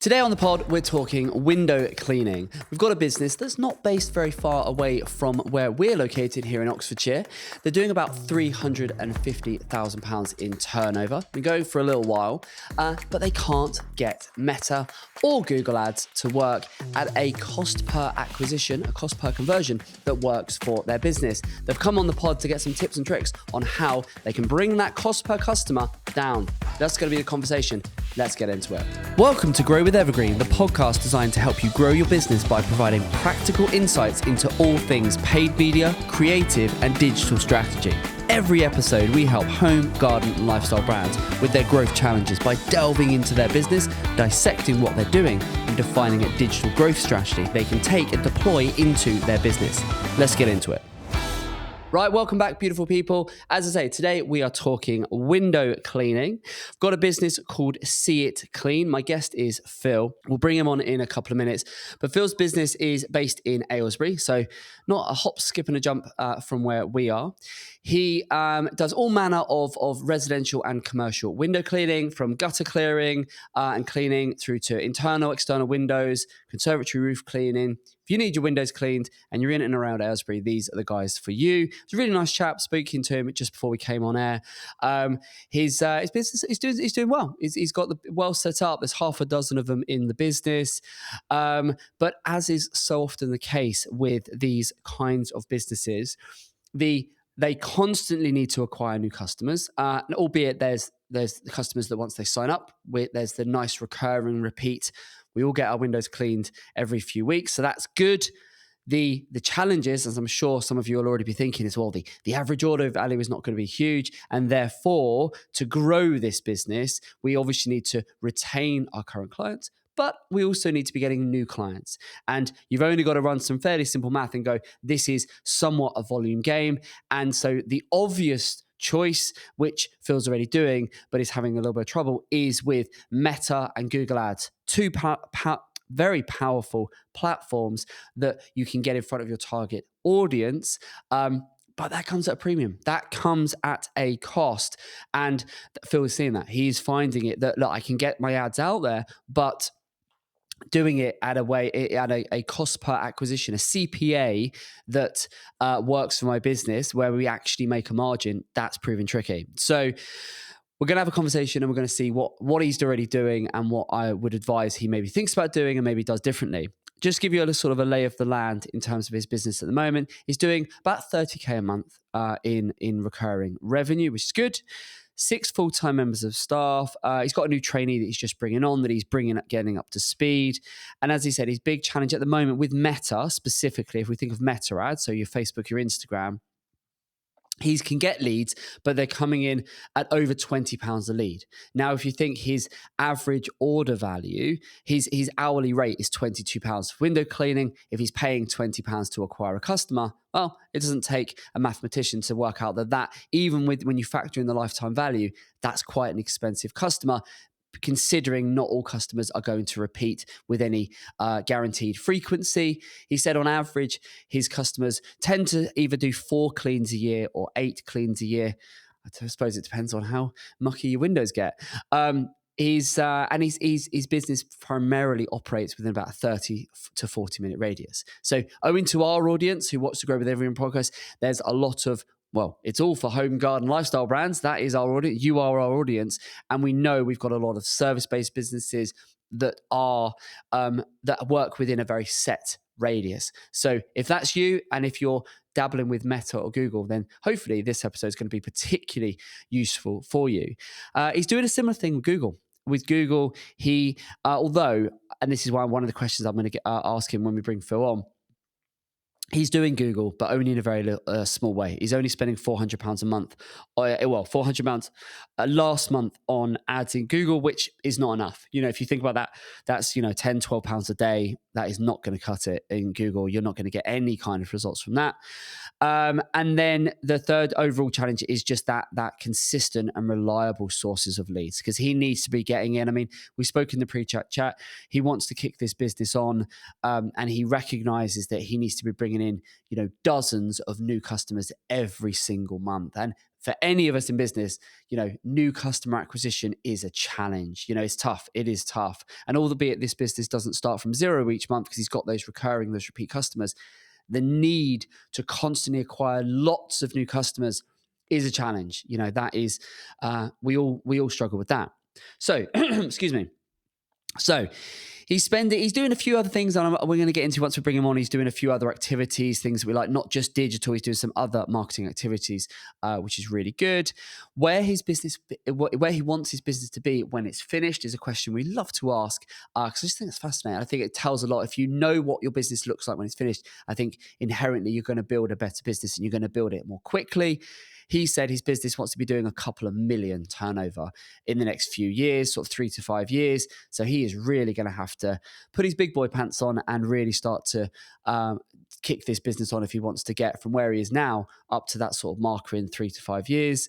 Today on the pod, we're talking window cleaning. We've got a business that's not based very far away from where we're located here in Oxfordshire. They're doing about £350,000 in turnover. Been going for a little while, but they can't get Meta or Google ads to work at a cost per acquisition, a cost per conversion that works for their business. They've come on the pod to get some tips and tricks on how they can bring that cost per customer down. That's going to be the conversation. Let's get into it. Welcome to Grow with Evergreen, the podcast designed to help you grow your business by providing practical insights into all things paid media, creative, and digital strategy. Every episode, we help home, garden, and lifestyle brands with their growth challenges by delving into their business, dissecting what they're doing, and defining a digital growth strategy they can take and deploy into their business. Let's get into it. Right, welcome back, beautiful people. As I say, today we are talking window cleaning. I've got a business called See It Clean. My guest is Phil. We'll bring him on in a couple of minutes. But Phil's business is based in Aylesbury, so not a hop, skip and a jump from where we are. He does all manner of residential and commercial window cleaning, from gutter clearing and cleaning through to internal, external windows, conservatory roof cleaning. If you need your windows cleaned and you're in and around Aylesbury, these are the guys for you. He's a really nice chap. Speaking to him just before we came on air. His business he's doing well. He's got the well set up. There's half a dozen of them in the business. But as is so often the case with these kinds of businesses, they constantly need to acquire new customers, albeit there's the customers that once they sign up, there's the nice recurring repeat. We all get our windows cleaned every few weeks, so that's good. The challenges, as I'm sure some of you will already be thinking, is, well, the average order value is not going to be huge, and therefore, to grow this business, we obviously need to retain our current clients, but we also need to be getting new clients. And you've only got to run some fairly simple math and go, this is somewhat a volume game. And so the obvious choice, which Phil's already doing, but is having a little bit of trouble, is with Meta and Google Ads, two very powerful platforms that you can get in front of your target audience. But that comes at a premium. That comes at a cost. And Phil is seeing that. He's finding it that, look, I can get my ads out there, but doing it at a cost per acquisition, a CPA that works for my business, where we actually make a margin, that's proven tricky. So we're going to have a conversation and we're going to see what he's already doing and what I would advise he maybe thinks about doing and maybe does differently. Just give you a sort of a lay of the land in terms of his business at the moment. He's doing about 30K a month in recurring revenue, which is good. 6 full-time members of staff. He's got a new trainee that he's just bringing on, that he's getting up to speed. And as he said, his big challenge at the moment with Meta, specifically, if we think of Meta ads, so your Facebook, your Instagram, he can get leads, but they're coming in at over £20 a lead. Now, if you think his average order value, his hourly rate is £22 for window cleaning. If he's paying £20 to acquire a customer, well, it doesn't take a mathematician to work out that even when you factor in the lifetime value, that's quite an expensive customer, considering not all customers are going to repeat with any guaranteed frequency. He said on average, his customers tend to either do 4 cleans a year or 8 cleans a year. I suppose it depends on how mucky your windows get. His business primarily operates within about a 30 to 40 minute radius. So owing to our audience who wants to grow with Evergreen podcast, there's a lot of, well, it's all for home, garden, lifestyle brands. That is our audience. You are our audience. And we know we've got a lot of service-based businesses that work within a very set radius. So if that's you, and if you're dabbling with Meta or Google, then hopefully this episode is going to be particularly useful for you. He's doing a similar thing with Google. With Google, he, although, and this is why one of the questions I'm going to ask him when we bring Phil on, he's doing Google, but only in a very small way. He's only spending £400 a month, £400 last month on ads in Google, which is not enough. You know, if you think about that, that's, £10, £12 a day. That is not going to cut it in Google. You're not going to get any kind of results from that. And then the third overall challenge is just that consistent and reliable sources of leads, because he needs to be getting in. I mean, we spoke in the pre-chat. He wants to kick this business on, and he recognizes that he needs to be bringing in, dozens of new customers every single month. And for any of us in business, new customer acquisition is a challenge. It's tough. It is tough. And albeit this business doesn't start from zero each month because he's got those repeat customers, the need to constantly acquire lots of new customers is a challenge. That is, we all struggle with that. So, excuse me. So he's doing a few other things, and we're going to get into once we bring him on. He's doing a few other activities, things that we like, not just digital. He's doing some other marketing activities, which is really good. Where he wants his business to be when it's finished is a question we love to ask, because I just think it's fascinating. I think it tells a lot. If you know what your business looks like when it's finished, I think inherently you're going to build a better business and you're going to build it more quickly. He said his business wants to be doing a couple of million turnover in the next few years, sort of 3 to 5 years. So he is really going to have to put his big boy pants on and really start to kick this business on if he wants to get from where he is now up to that sort of marker in 3 to 5 years.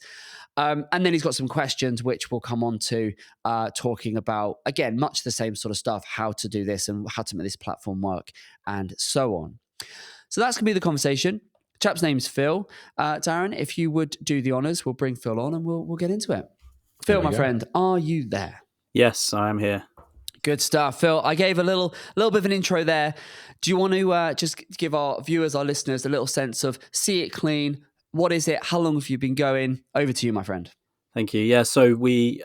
And then he's got some questions which we'll come on to, talking about, again, much the same sort of stuff, how to do this and how to make this platform work and so on. So that's going to be the conversation. Chap's name's Phil. Darren, if you would do the honors, we'll bring Phil on and we'll get into it. Phil, my friend, are you there? Yes, I am here. Good stuff. Phil, I gave a little bit of an intro there. Do you want to just give our viewers, our listeners, a little sense of See It Clean? What is it? How long have you been going? Over to you, my friend. Thank you. Yeah, so we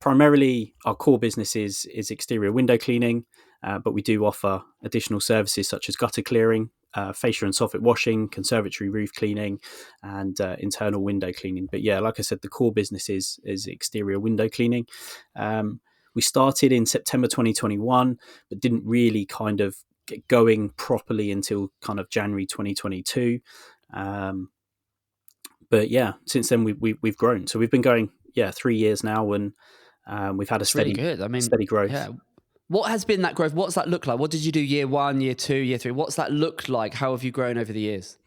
primarily, our core business is exterior window cleaning, but we do offer additional services such as gutter clearing, fascia and soffit washing, conservatory roof cleaning, and internal window cleaning. But yeah, like I said, the core business is exterior window cleaning. We started in September 2021, but didn't really kind of get going properly until kind of January 2022. But yeah, since then we've grown. So we've been going 3 years now, and we've had a steady, really good. I mean, steady growth. Yeah. What has been that growth? What's that look like? What did you do year 1, year 2, year 3? What's that look like? How have you grown over the years?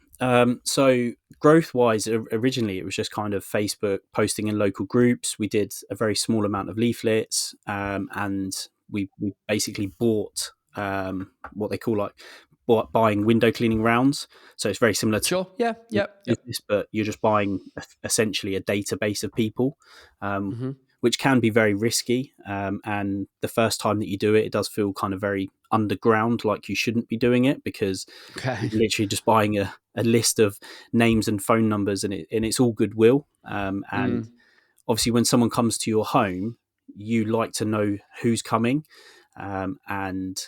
So growth-wise, originally it was just kind of Facebook posting in local groups. We did a very small amount of leaflets, and we basically bought what they call buying window cleaning rounds. So it's very similar to business, but you're just buying essentially a database of people. Which can be very risky. And the first time that you do it, it does feel kind of very underground, like you shouldn't be doing it, because you're literally just buying a list of names and phone numbers, and it's all goodwill. And obviously when someone comes to your home, you like to know who's coming. And,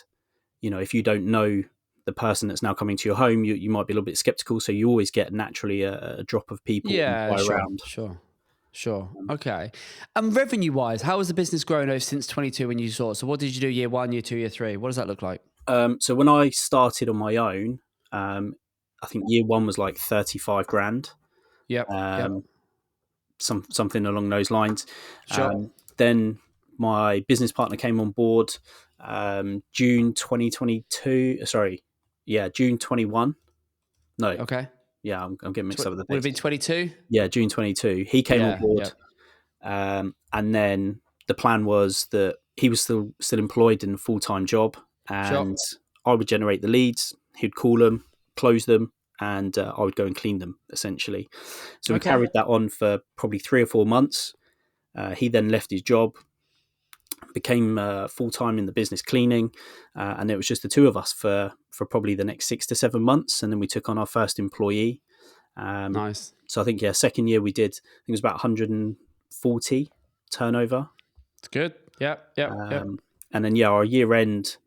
if you don't know the person that's now coming to your home, you might be a little bit skeptical. So you always get naturally a drop of people around. Sure. Okay. And revenue-wise, how has the business grown over since 22 when you saw it? So what did you do year 1, year 2, year 3? What does that look like? So when I started on my own, I think year 1 was like 35 grand. Yep. Something along those lines. Sure. Then my business partner came on board June 2022. June 21. No. Okay. Yeah, I'm getting mixed up with the dates. Would have been 22? Yeah, June 22. He came on board. Yep. And then the plan was that he was still employed in a full-time job, and I would generate the leads, he'd call them, close them, and I would go and clean them, essentially. So we carried that on for probably 3 or 4 months. He then left his job, became full-time in the business cleaning, and it was just the two of us for probably the next 6 to 7 months, and then we took on our first employee. Nice. So I think second year we did, I think it was about 140 turnover. It's good. Yeah. And then our year end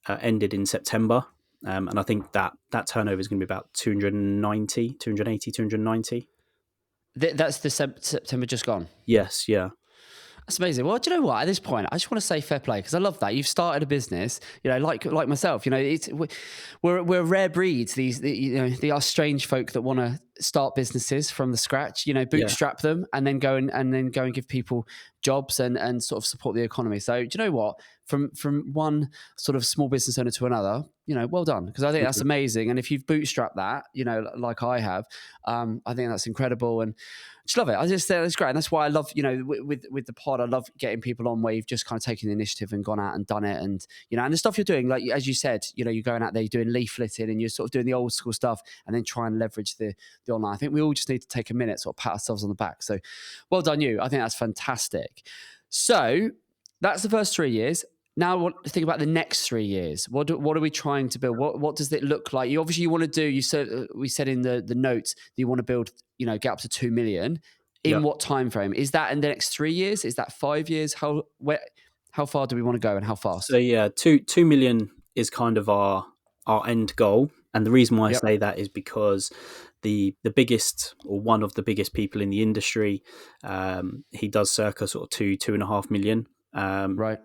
ended in September, and I think that turnover is going to be about 280, 290. That's the September just gone? Yes, yeah. That's amazing. Well, do you know what? At this point, I just want to say fair play, because I love that you've started a business. Like myself. We're rare breeds. They are strange folk that want to start businesses from the scratch. Bootstrap them and then go and give people jobs and sort of support the economy. So do you know what? From one sort of small business owner to another, well done, because I think Thank that's you. amazing. And if you've bootstrapped that, like I have, I think that's incredible, and just love it. I just think it's great, and that's why I love, with the pod, I love getting people on where you've just kind of taken the initiative and gone out and done it, and and the stuff you're doing, like as you said, you're going out there, you're doing leafleting, and you're sort of doing the old school stuff, and then try and leverage the online. I think we all just need to take a minute, sort of pat ourselves on the back. So, well done, you. I think that's fantastic. So that's the first 3 years. Now, think about the next 3 years. What are we trying to build? What does it look like? You want to do. You said we said in the notes that you want to build. Get up to 2 million. Yeah. In what time frame? Is that in the next 3 years? Is that 5 years? How far do we want to go, and how So fast? yeah, 2 million is kind of our end goal, and the reason why I Yep. say that is because the biggest, or one of the biggest people in the industry, he does circa sort of 2.5 million. Right.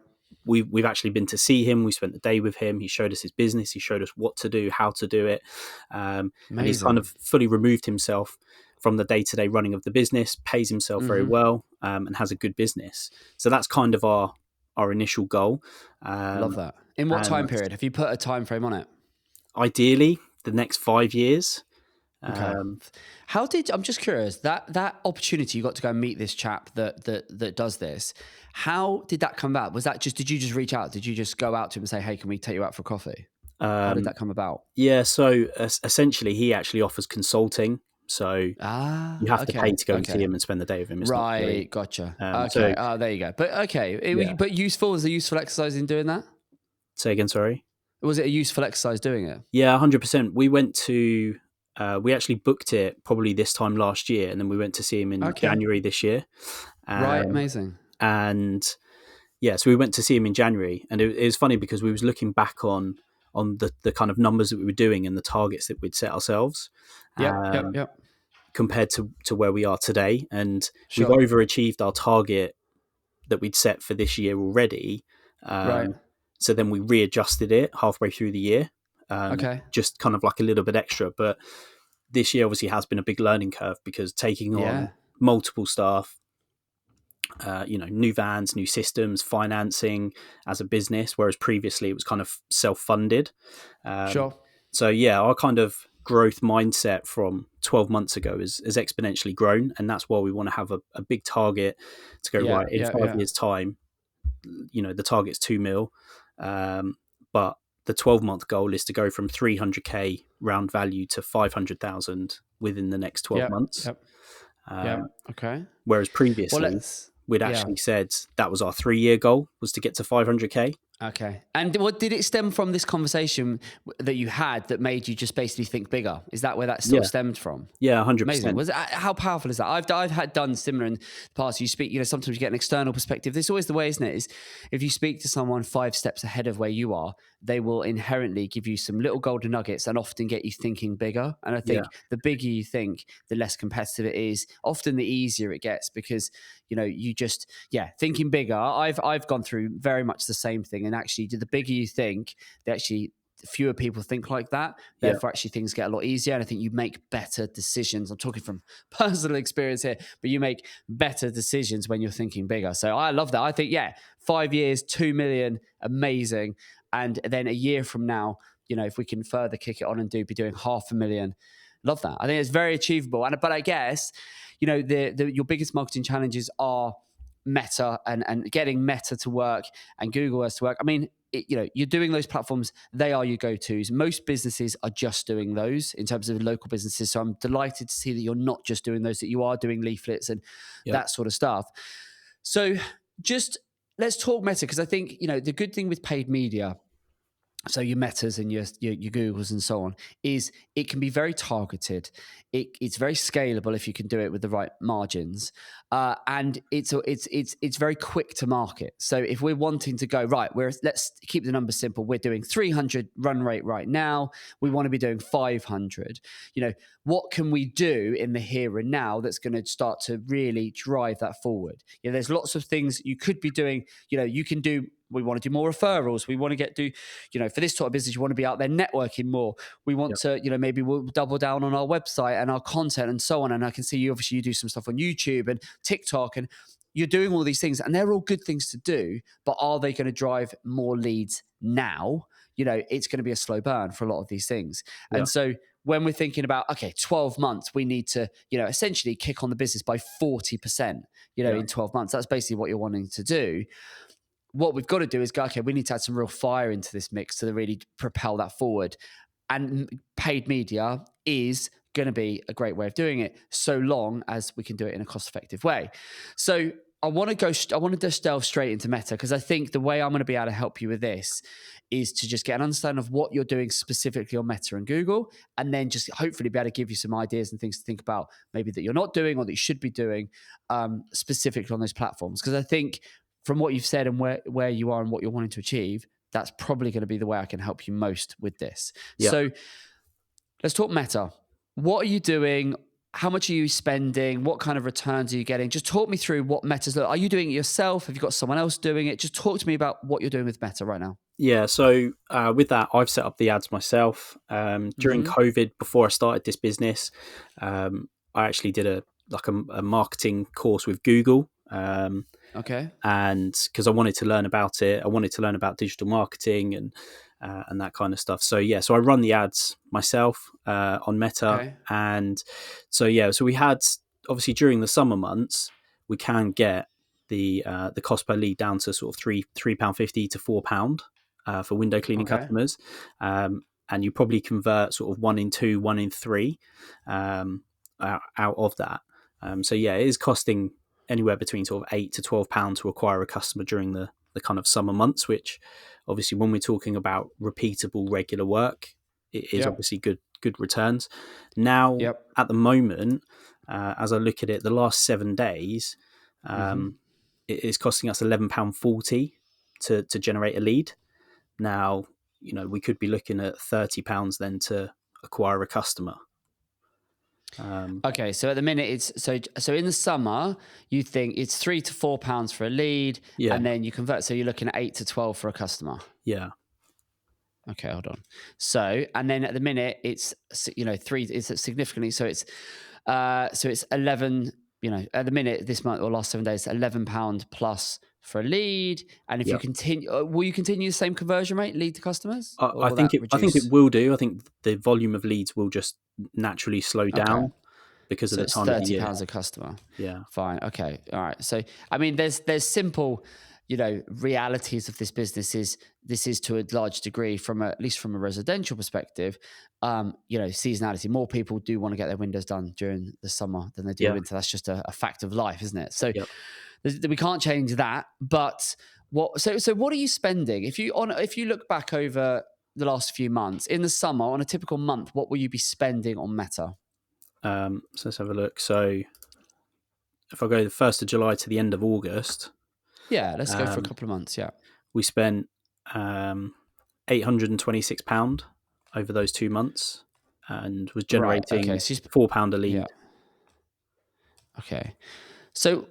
We've actually been to see him. We spent the day with him. He showed us his business. He showed us what to do, how to do it, and he's kind of Amazing. fully removed himself from the day-to-day running of the business, pays himself very Mm-hmm. well, and has a good business. So that's kind of our initial goal. Love Um, that. In what time and period? Have you put a time frame on it? ideally, the next 5 years. Okay. Um, I'm just curious, that opportunity you got to go and meet this chap that does this. How did that come about? Did you just reach out? Did you just go out to him and say, "Hey, can we take you out for coffee?" How did um, that come about? yeah, so essentially, he actually offers consulting. So you have to pay Okay. to go and see Okay. him and spend the day with him. It's not free. Right, gotcha. So Okay. Oh, there you go. But okay. yeah, But useful, was a useful exercise in doing that? say again, sorry. Was it a useful exercise doing it? Yeah, 100%. We went to, we actually booked it probably this time last year, and then we went to see him in Okay. January this year. Right, Um, amazing. and yeah, so we went to see him in January, and it was funny because we was looking back on the kind of numbers that we were doing and the targets that we'd set ourselves, Yep, yep, um, yep. compared to where we are today, and we've Sure. overachieved our target that we'd set for this year already. Right. So then we readjusted it halfway through the year, Okay. just kind of like a little bit extra. But this year obviously has been a big learning curve because taking on Yeah. multiple staff, new vans, new systems, financing as a business, whereas previously it was kind of self-funded. Um, Sure. so yeah, our kind of growth mindset from 12 months ago has exponentially grown, and that's why we want to have a big target to go Yeah, right in yeah, 5 years' yeah. time. The target's 2 mil, but the 12-month goal is to go from 300k round value to 500,000 within the next 12 Yep, months. yep, Um, yep. Okay. whereas Well, previously we'd yeah. actually said that was our 3-year goal, was to get to 500k. Okay. And what did it stem from, this conversation that you had that made you just basically think bigger? Is that where that sort of Yeah, stemmed from? yeah, Amazing. 100%. How powerful is that? I've had done similar in the past. You speak, sometimes you get an external perspective. This is always the way, isn't it? Is if you speak to someone 5 steps ahead of where you are, they will inherently give you some little golden nuggets and often get you thinking bigger. And I Yeah, think the bigger you think, the less competitive it is. Often the easier it gets because you just thinking bigger. I've gone through very much the same thing, and actually, the bigger you think, the actually fewer people think like that. yeah, Therefore, actually, things get a lot easier, and I think you make better decisions. I'm talking from personal experience here, but you make better decisions when you're thinking bigger. So I love that. I think 5 years, 2 million, amazing. And then a year from now, if we can further kick it on and be doing 500,000, love that. I think it's very achievable. But I guess your biggest marketing challenges are Meta and getting Meta to work and Google Earth to work. I mean, you're doing those platforms, they are your go-tos. Most businesses are just doing those in terms of local businesses. So I'm delighted to see that you're not just doing those, that you are doing leaflets and yeah, that sort of stuff. So just let's talk Meta, because I think, the good thing with paid media, so your Metas and your Googles and so on, is it can be very targeted. It's very scalable if you can do it with the right margins, and it's very quick to market. So if we're wanting to go right, let's keep the numbers simple. We're doing 300 run rate right now. We want to be doing 500. What can we do in the here and now that's going to start to really drive that forward? There's lots of things you could be doing. You can do. We want to do more referrals. We want to for this sort of business, you want to be out there networking more. We want yeah, to, maybe we'll double down on our website and our content and so on. And I can see you do some stuff on YouTube and TikTok, and you're doing all these things and they're all good things to do, but are they going to drive more leads now? It's going to be a slow burn for a lot of these things. Yeah. And so when we're thinking about, okay, 12 months, we need to, essentially kick on the business by 40%, Yeah. in 12 months. That's basically what you're wanting to do. What we've got to do is go, okay, we need to add some real fire into this mix to really propel that forward. And paid media is going to be a great way of doing it, so long as we can do it in a cost-effective way. So I want to just delve straight into Meta, because I think the way I'm going to be able to help you with this is to just get an understanding of what you're doing specifically on Meta and Google, and then just hopefully be able to give you some ideas and things to think about, maybe that you're not doing or that you should be doing specifically on those platforms. Because I think from what you've said and where you are and what you're wanting to achieve, that's probably going to be the way I can help you most with this. Yeah. So let's talk Meta. What are you doing? How much are you spending? What kind of returns are you getting? Just talk me through what Meta's like. Are you doing it yourself? Have you got someone else doing it? Just talk to me about what you're doing with Meta right now. Yeah, so with that, I've set up the ads myself. During COVID, before I started this business, I actually did a marketing course with Google. Okay. And because I wanted to learn about it, I wanted to learn about digital marketing and that kind of stuff. So so I run the ads myself on Meta, Okay. and so we had, obviously during the summer months, we can get the cost per lead down to sort of £3.50 to £4 for window cleaning customers, and you probably convert sort of 1 in 2, 1 in 3 out of that. It is costing anywhere between sort of £8 to £12 to acquire a customer during the kind of summer months, which obviously when we're talking about repeatable regular work, it is obviously good returns. Now, at the moment, as I look at it, the last 7 days, it is costing us £11.40 to generate a lead. Now, we could be looking at £30 then to acquire a customer. Okay, so at the minute it's so in the summer you think it's £3 to £4 for a lead, and then you convert. So you're looking at 8 to 12 for a customer. Yeah. Okay, hold on. So and then at the minute it's 3. It's significantly so it's 11. At the minute this month or last 7 days, £11 plus for a lead. And if you continue, will you continue the same conversion rate, lead to customers? I think it will do. I think the volume of leads will just naturally slow down because of the time of the year. £30 a customer. Yeah. Fine. Okay. All right. So I mean, there's simple, realities of this business. This is to a large degree, at least from a residential perspective, seasonality. More people do want to get their windows done during the summer than they do winter. That's just a fact of life, isn't it? So we can't change that. But what are you spending? If you look back over the last few months in the summer, on a typical month, what will you be spending on Meta? So let's have a look. So if I go the 1st of July to the end of August, let's go for a couple of months. Yeah, we spent £826 over those 2 months, and was generating £4 a lead. Yeah. Okay, so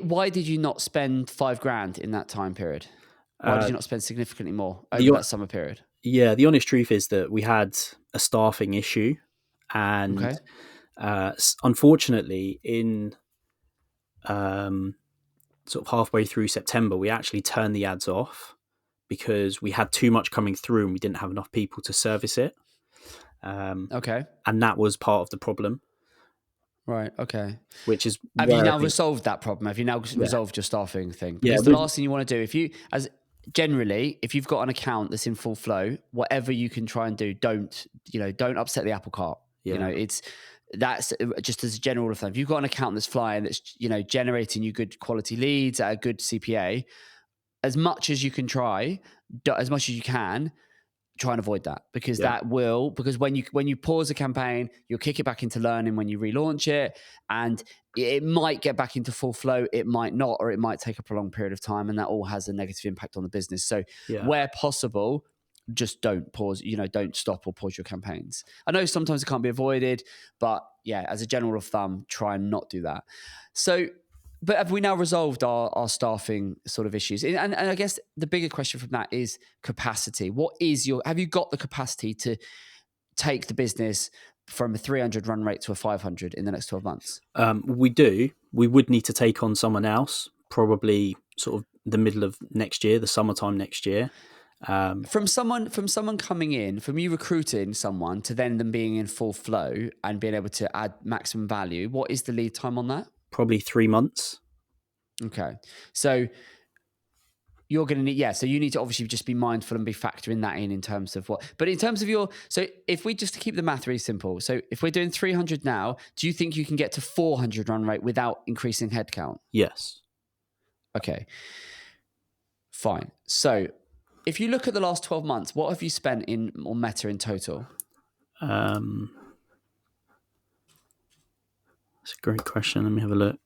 why did you not spend $5,000 in that time period? Why did you not spend significantly more over that summer period? Yeah, the honest truth is that we had a staffing issue, and unfortunately, in sort of halfway through September, we actually turned the ads off because we had too much coming through and we didn't have enough people to service it. And that was part of the problem. Right. Okay. Which is have you now resolved that problem? Have you now resolved your staffing thing? Because the last thing you want to do, if you've got an account that's in full flow, whatever you can try and do, don't upset the apple cart. That's just as a general rule of thumb. If you've got an account that's flying, that's generating you good quality leads at a good CPA, as much as you can try, as much as you can, try and avoid that, because because when you pause a campaign, you'll kick it back into learning when you relaunch it, and it might get back into full flow, it might not, or it might take a prolonged period of time, and that all has a negative impact on the business. So where possible, just don't pause, don't stop or pause your campaigns. I know sometimes it can't be avoided, but as a general rule of thumb, try and not do that. So, but have we now resolved our staffing sort of issues? And I guess the bigger question from that is capacity. Have you got the capacity to take the business from a 300 run rate to a 500 in the next 12 months? We do. We would need to take on someone else, probably sort of the middle of next year, the summertime next year. From someone coming in, from you recruiting someone to then them being in full flow and being able to add maximum value, what is the lead time on that? Probably 3 months. Okay. So you're going to need, so you need to obviously just be mindful and be factoring that in terms of but in terms of so if we just keep the math really simple, so if we're doing 300 now, do you think you can get to 400 run rate without increasing headcount? Yes. Okay, fine. So if you look at the last 12 months, what have you spent on Meta in total? That's a great question. Let me have a look.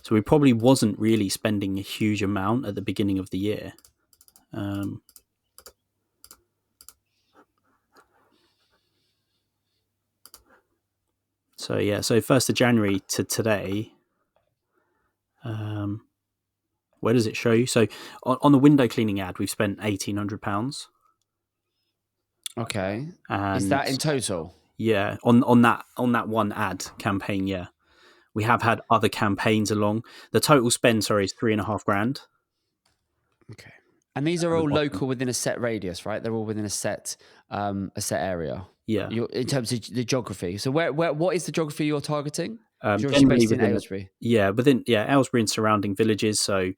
So we probably wasn't really spending a huge amount at the beginning of the year. So 1st of January to today, where does it show you? So on the window cleaning ad, we've spent £1,800. Okay. And is that in total? Yeah, on that one ad campaign, yeah. We have had other campaigns along. The total spend, is £3,500. Okay. And these are all local within a set radius, right? They're all within a set area. Yeah. In terms of the geography. So what is the geography you're targeting? You're Generally based in Aylesbury. within Aylesbury and surrounding villages. So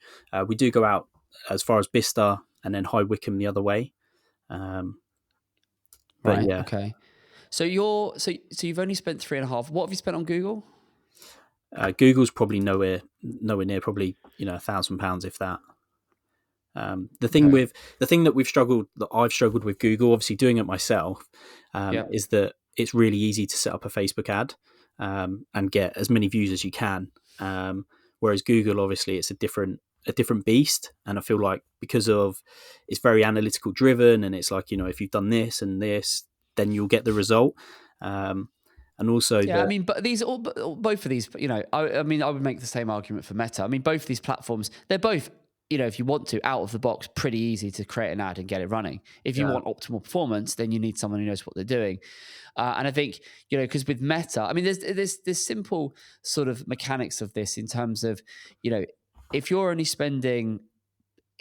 we do go out as far as Bicester and then High Wycombe the other way. But right. yeah. Okay. So you've only spent 3.5. What have you spent on Google? Google's probably nowhere near, probably £1,000 if that. The thing that I've struggled with Google, obviously doing it myself, is that it's really easy to set up a Facebook ad and get as many views as you can. Whereas Google, obviously, it's a different beast, and I feel like because of it's very analytical driven, and it's like if you've done this and this, then you'll get the result. And also, but both of these, I would make the same argument for Meta. I mean, both of these platforms, they're both, if you want to, out of the box, pretty easy to create an ad and get it running. If you want optimal performance, then you need someone who knows what they're doing. And I think, because with Meta, I mean, there's simple sort of mechanics of this in terms of, if you're only spending,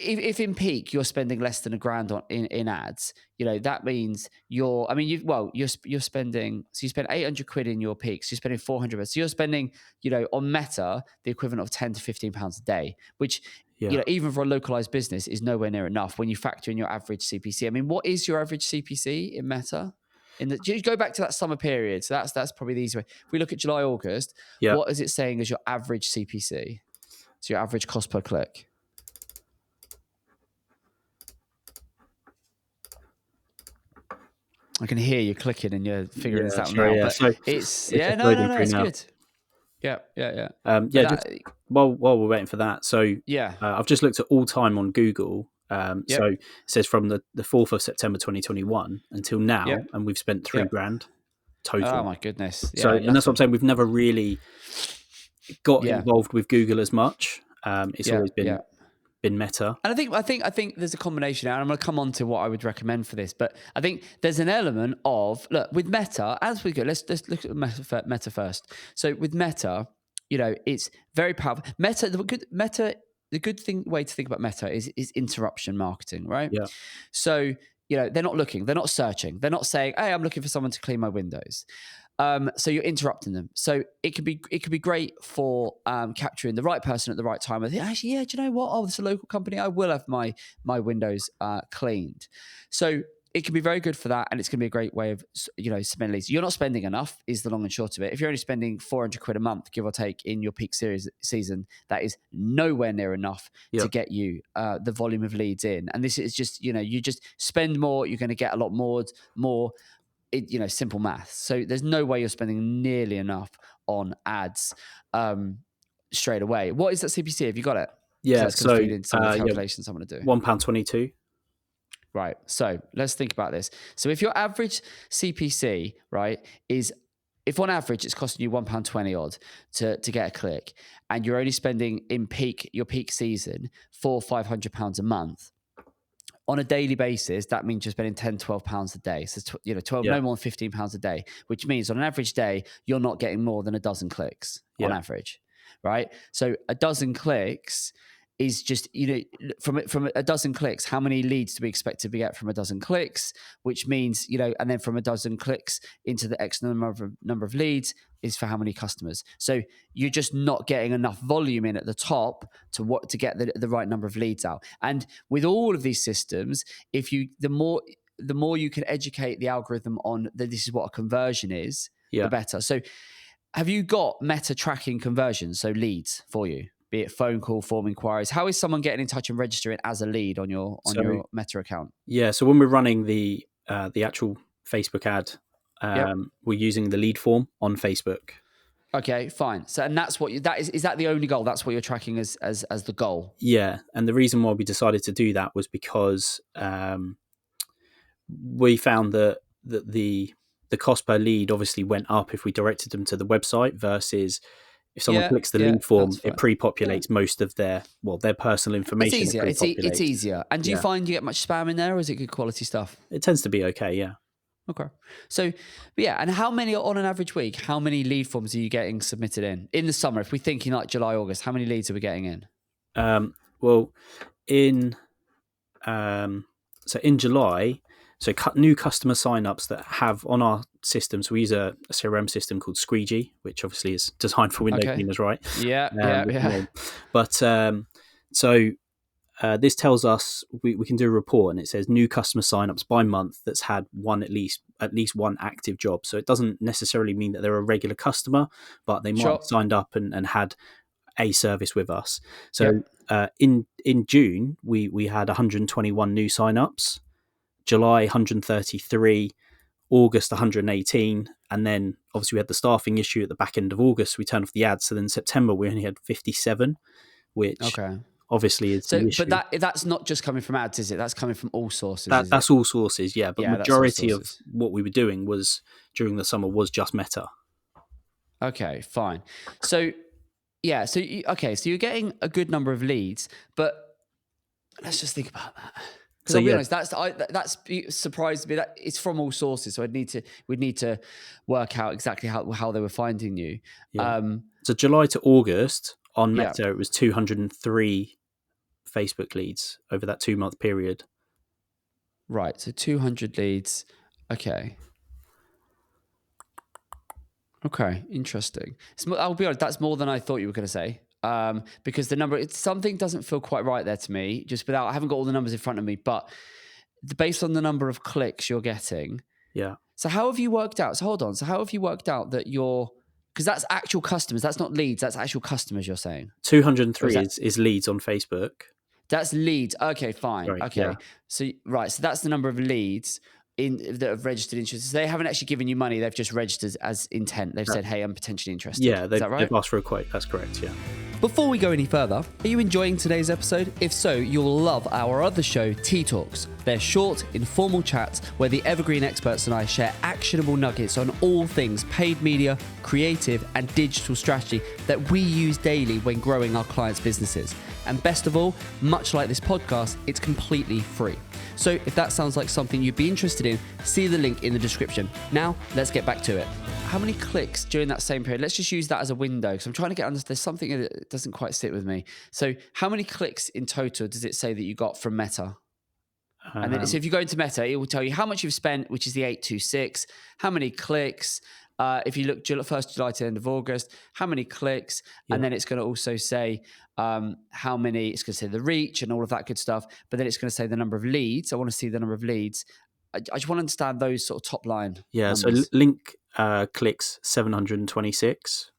if in peak you're spending less than £1,000 in ads, that means you're spending, so you spend 800 quid in your peak, so you're spending 400. So you're spending, on Meta, the equivalent of £10 to £15 a day, which, even for a localized business is nowhere near enough when you factor in your average CPC. I mean, what is your average CPC in Meta? You go back to that summer period. So that's probably the easy way. If we look at July, August, what is it saying as your average CPC? So your average cost per click. I can hear you clicking and you're figuring this out now. But it's it's good. Yeah. While we're waiting for that, so I've just looked at all time on Google. So it says from the 4th of September 2021 until now, and we've spent £3,000 total. Oh my goodness! Yeah, and that's what I'm saying. We've never really got involved with Google as much. It's always been Meta. And I think there's a combination now, and I'm going to come on to what I would recommend for this, but I think there's an element of, look, with Meta, as we go, let's look at Meta first. So with Meta, it's very powerful. The good way to think about Meta is interruption marketing, right? Yeah. So, they're not looking, they're not searching, they're not saying, hey, I'm looking for someone to clean my windows. So you're interrupting them. So it could be great for capturing the right person at the right time. I think, actually, do you know what? Oh, it's a local company. I will have my windows cleaned. So it can be very good for that, and it's going to be a great way of spending leads. You're not spending enough, is the long and short of it. If you're only spending 400 quid a month, give or take, in your peak season, that is nowhere near enough to get you the volume of leads in. And this is just you just spend more, you're going to get a lot more. Simple math. So there's no way you're spending nearly enough on ads straight away. What is that CPC? Have you got it? Yeah. That's going to feed in some of the calculations I'm going to do. £1.22. Right. So let's think about this. So if your average CPC, right, is, if on average it's costing you £1.20 odd to get a click, and you're only spending in your peak season £400-500 a month on a daily basis, that means you're spending 10, 12 pounds a day. So, 12, Yeah. no more than 15 pounds a day, which means on an average day, you're not getting more than a dozen clicks on Yeah. average, right? So a dozen clicks is just, from a dozen clicks, how many leads do we expect to get from a dozen clicks? Which means, and then from a dozen clicks into the X number of leads is for how many customers. So you're just not getting enough volume in at the top to get the right number of leads out. And with all of these systems, the more you can educate the algorithm on that this is what a conversion is, the better. So have you got Meta tracking conversions, so leads for you? Be it phone call, form inquiries. How is someone getting in touch and registering as a lead on your Meta account? Yeah, so when we're running the actual Facebook ad, we're using the lead form on Facebook. Okay, fine. So, and that's what is that the only goal? That's what you're tracking as the goal? Yeah, and the reason why we decided to do that was because we found that the cost per lead obviously went up if we directed them to the website versus if someone clicks the lead form, it pre-populates most of their personal information. It's easier. It's easier. And do you find you get much spam in there, or is it good quality stuff? It tends to be okay, yeah. Okay. So, and how many on an average week, how many lead forms are you getting submitted in the summer? If we're thinking like July, August, how many leads are we getting in? Well, in July, new customer signups that have on our system. So we use a CRM system called Squeegee, which obviously is designed for window cleaners, right? Yeah. But this tells us we can do a report, and it says new customer signups by month that's had at least one active job. So it doesn't necessarily mean that they're a regular customer, but they might have signed up and had a service with us. So in June we had 121 new signups, July 133, August 118, and then obviously we had the staffing issue at the back end of August. We turned off the ads, so then September we only had 57, which obviously is the issue. But that's not just coming from ads, is it? That's coming from all sources. That's all sources, yeah. But majority of what we were doing was during the summer was just Meta. Okay, fine. So so you're getting a good number of leads, but let's just think about that. Because I'll be honest, that's surprised me that it's from all sources. So we'd need to work out exactly how they were finding you. Yeah. So July to August on Meta, it was 203 Facebook leads over that 2-month period. Right. So 200 leads. Okay. Okay, interesting. I'll be honest, that's more than I thought you were going to say. Because the number, something doesn't feel quite right there to me. I haven't got all the numbers in front of me, but based on the number of clicks you're getting. Yeah. So how have you worked out? So hold on. So how have you worked out that because that's actual customers. That's not leads. That's actual customers. You're saying 203 is leads on Facebook. That's leads. Okay, fine. Sorry, okay. Yeah. So that's the number of leads that have registered interest. So they haven't actually given you money. They've just registered as intent. They've said, hey, I'm potentially interested. Yeah, is that right? They've asked for a quote. That's correct, yeah. Before we go any further, are you enjoying today's episode? If so, you'll love our other show, Tea Talks. They're short, informal chats where the Evergreen experts and I share actionable nuggets on all things paid media, creative, and digital strategy that we use daily when growing our clients' businesses. And best of all, much like this podcast, it's completely free. So if that sounds like something you'd be interested in, see the link in the description. Now, let's get back to it. How many clicks during that same period? Let's just use that as a window because I'm trying to get under. There's something that doesn't quite sit with me. So how many clicks in total does it say that you got from Meta? And then so if you go into Meta, it will tell you how much you've spent, which is the 826, how many clicks. If you look 1st July to the end of August, how many clicks? Yeah. And then it's going to also say how many, it's going to say the reach and all of that good stuff. But then it's going to say the number of leads. I want to see the number of leads. I just want to understand those sort of top line numbers. So link clicks 726.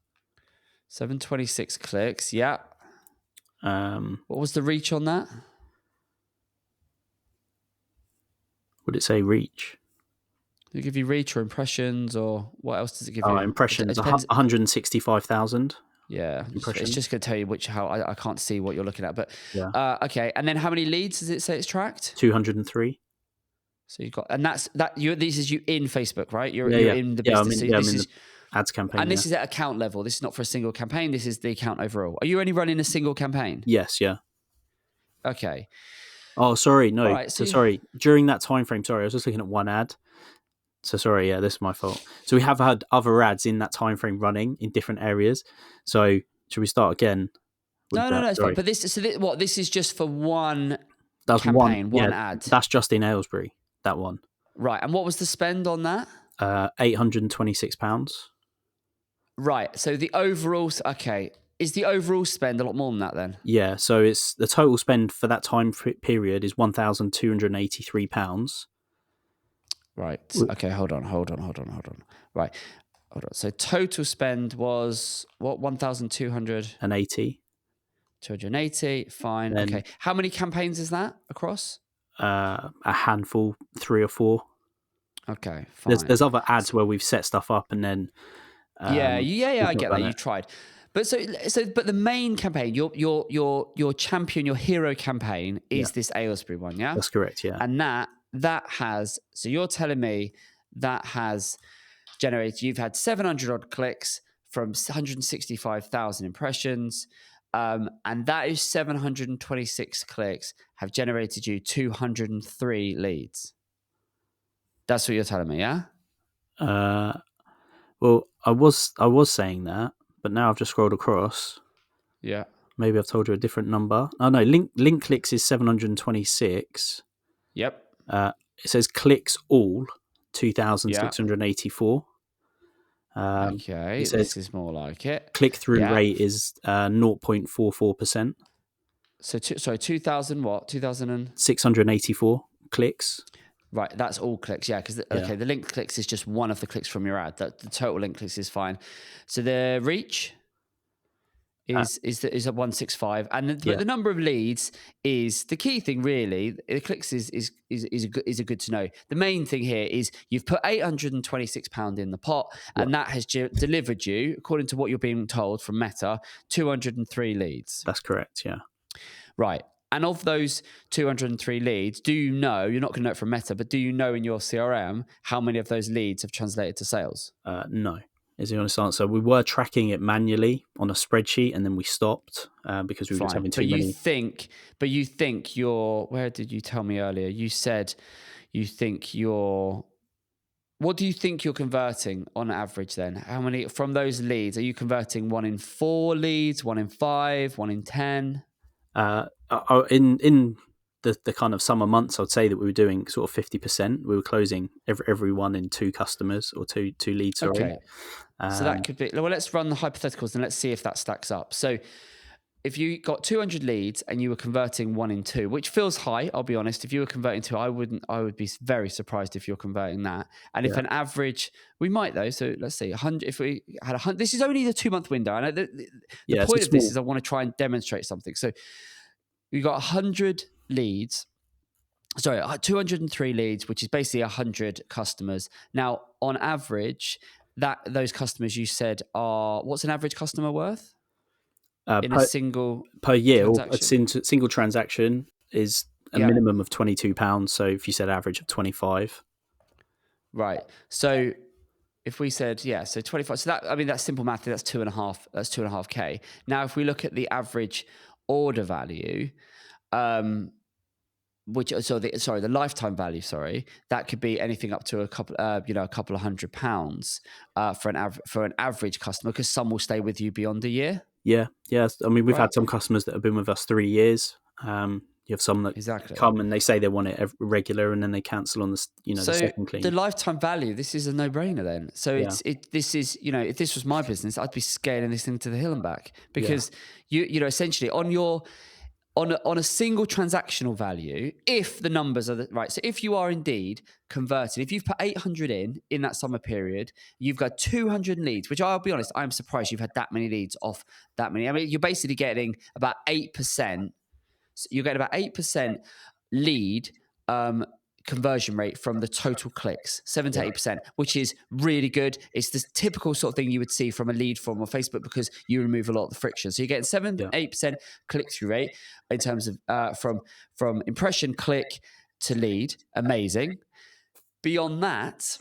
726 clicks, yeah. What was the reach on that? Would it say reach? Does it give you reach or impressions, or what else does it give you? Impressions, 165,000. Yeah, it's just going to tell you I can't see what you're looking at. But okay, and then how many leads does it say it's tracked? 203. So you've got, and this is you in Facebook, right? You're in the business. I'm in the ads campaign. And this is at account level. This is not for a single campaign. This is the account overall. Are you only running a single campaign? Yes, yeah. Okay. Oh, sorry, All no. right. So sorry. During that time frame, sorry, I was just looking at one ad. So sorry, yeah, this is my fault. So we have had other ads in that time frame running in different areas. So should we start again with No, that? it's fine. Sorry, But this is just for one that's one. campaign, Yeah, one ad. that's just in Aylesbury. That one, Right. And what was the spend on that? £826. Right. So the overall, okay, is the overall spend a lot more than that then? Yeah, so it's the total spend for that time period is £1,283. Right. Okay. Hold on. Right. Hold on. So total spend was what? 1,200, And 80. 280. Fine. Then Okay. How many campaigns is that across? a handful, 3 or 4. Okay. There's Fine. other ads So, where we've set stuff up and then yeah. we've I not get that. done You it. tried, but but the main campaign, your champion, your hero campaign Yeah, is this Aylesbury one, yeah. that's correct. Yeah, And that has. So you're telling me that has generated. You've had 700 odd clicks from 165,000 impressions. And that is 726 clicks have generated you 203 leads. That's what you're telling me, yeah? uh, well, I was saying that, but now I've just scrolled across. Yeah. Maybe I've told you a different number. Oh no, link clicks is 726. Yep. It says clicks all Yeah. 2,684. It Okay. says This is more like it. click through Yeah. rate is 0.44%. So, sorry, 2000 what? 2000 and. 684 clicks. Right, that's all clicks, yeah. Because Yeah, the link clicks is just one of the clicks from your ad. That the total link clicks is fine. So the reach uh, is at 165, and but yeah, the number of leads is the key thing. Really, the clicks is a good to know. The main thing here is you've put £826 in the pot, yeah. and that has delivered you, according to what you're being told from Meta, 203 leads. That's correct. Yeah. Right. And of those 203 leads, do you know, you're not going to know it from Meta, but do you know in your CRM how many of those leads have translated to sales? No, is the honest answer. We were tracking it manually on a spreadsheet, and then we stopped because we were just Fine. having too many. But you think you're, where did you tell me earlier? You said you think you're, what do you think you're converting on average then? How many from those leads? Are you converting 1 in 4 leads, 1 in 5, 1 in 10? In the kind of summer months, I'd say that we were doing sort of 50%. We were closing every one in 2 customers or two leads. Sorry. Okay. So that could be, well, let's run the hypotheticals and let's see if that stacks up. So if you got 200 leads and you were converting 1 in 2, which feels high, I'll be honest. If you were converting 2, I would be very surprised if you're converting that. And if Yeah. an average, we might though. So let's say 100, if we had 100, this is only the 2-month window. I know the Yeah, it's a point of this small. is I want to try and demonstrate something. So we got 100 leads. Sorry, 203 leads, which is basically 100 customers. Now, on average, those customers you said are, what's an average customer worth Uh, in a per, single per year, or a transaction? single transaction is a Yeah, minimum of £22. So if you said average of 25, right. So if we said, yeah, so 25, so that, I mean, that's simple math. That's 2.5K. Now, if we look at the average order value, the lifetime value, that could be anything up to a couple of £100 for an average customer, because some will stay with you beyond a year. yeah. I mean, we've Right. had some customers that have been with us 3 years. You have some that Exactly. come and they say they want it regular, and then they cancel on the So second the clean. lifetime value, this is a no-brainer then. So Yeah, this is, if this was my business, I'd be scaling this into the hill and back, yeah, because essentially on a single transactional value, if the numbers are right. So if you are indeed converted, if you've put 800 in that summer period, you've got 200 leads, which I'll be honest, I'm surprised you've had that many leads off that many. I mean, you're basically getting about 8%. You're getting about 8% lead conversion rate from the total clicks, 7 to yeah, 8%, which is really good. It's the typical sort of thing you would see from a lead form on Facebook, because you remove a lot of the friction. So you're getting 7 yeah. 8% click-through rate in terms of from impression click to lead. Amazing. Beyond that,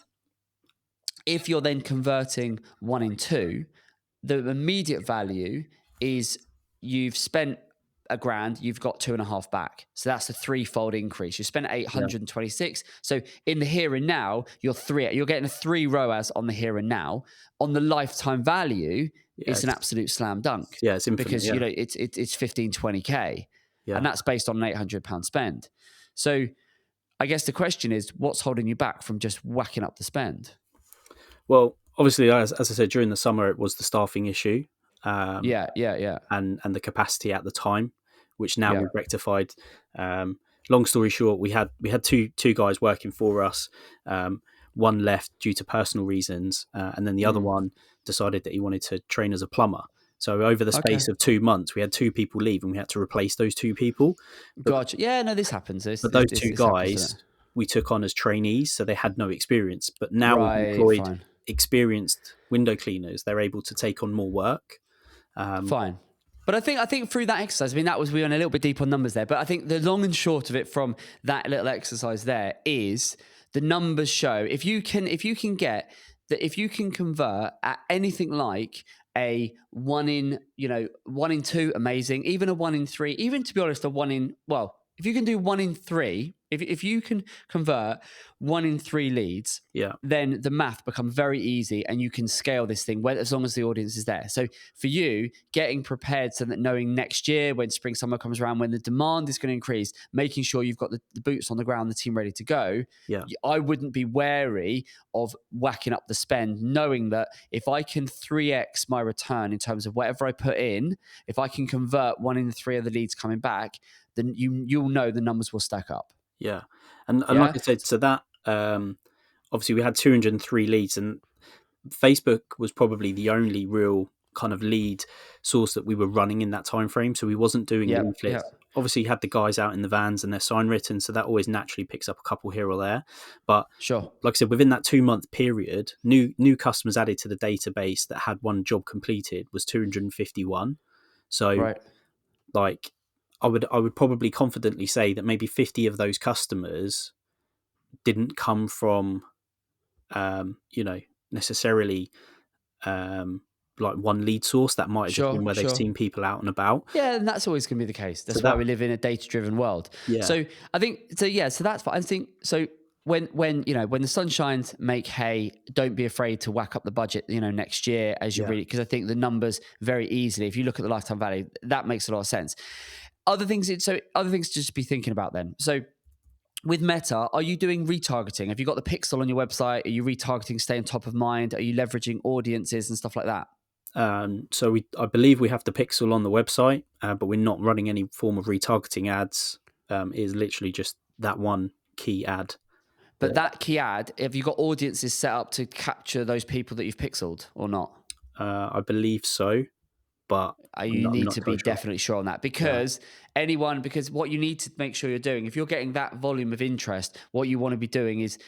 if you're then converting 1 in 2, the immediate value is you've spent $1,000, you've got 2.5 back. So that's a threefold increase. You spent Yeah. 826. So in the here and now, you're getting a 3 ROAS on the here and now. On the lifetime value, Yeah. it's an absolute slam dunk, It's infinite. because Yeah. it's 15, 20K, and Yeah. that's based on an £800 spend. So I guess the question is, what's holding you back from just whacking up the spend? Well, obviously, as I said, during the summer, it was the staffing issue. Yeah, yeah, yeah, and the capacity at the time, which now yeah. we've rectified. Long story short, we had two guys working for us. One left due to personal reasons, and then the other one decided that he wanted to train as a plumber. So over the Okay. space of 2 months, we had 2 people leave, and we had to replace those 2 people. But Gotcha. Yeah, no, this happens. but those This, two this happens, doesn't guys it? we took on as trainees, so they had no experience. But now we've Right, employed fine. experienced window cleaners. They're able to take on more work. Fine. But I think through that exercise, I mean, we went a little bit deep on numbers there, but I think the long and short of it from that little exercise there is the numbers show if you can get that, if you can convert at anything like a 1 in 2, amazing, even a 1 in 3, even, to be honest, if you can do 1 in 3, if you can convert 1 in 3 leads, Yeah, then the math becomes very easy, and you can scale this thing as long as the audience is there. So for you, getting prepared so that knowing next year when spring, summer comes around, when the demand is going to increase, making sure you've got the boots on the ground, the team ready to go. yeah. I wouldn't be wary of whacking up the spend, knowing that if I can 3x my return in terms of whatever I put in, if I can convert 1 in 3 of the leads coming back, then you'll know the numbers will stack up. Yeah, and like Yeah. I said, so that obviously we had 203 leads, and Facebook was probably the only real kind of lead source that we were running in that time frame. So we wasn't doing Yeah. Yeah. leaflets. Obviously, you had the guys out in the vans and their sign written, so that always naturally picks up a couple here or there. But Sure. like I said, within that 2 month period, new customers added to the database that had one job completed was 251. So Right. like I would probably confidently say that maybe 50 of those customers didn't come from necessarily like one lead source. That might have just been Sure. where they've Sure. seen people out and about. Yeah, and that's always going to be the case. So That's why that we live in a data-driven world. yeah, So I think so. Yeah, so that's fine. I think so. When when the sun shines, make hay. Don't be afraid to whack up the budget. Next year as you yeah, really, because I think the numbers very easily. If you look at the lifetime value, that makes a lot of sense. Other things to just be thinking about then. So with Meta, are you doing retargeting? Have you got the pixel on your website? Are you retargeting, staying top of mind? Are you leveraging audiences and stuff like that? so I believe we have the pixel on the website, but we're not running any form of retargeting ads. It is literally just that one key ad. But that key ad, have you got audiences set up to capture those people that you've pixeled or not? I believe so, but You I'm need not to so be sure. definitely sure on that, Yeah, because what you need to make sure you're doing, if you're getting that volume of interest, what you want to be doing is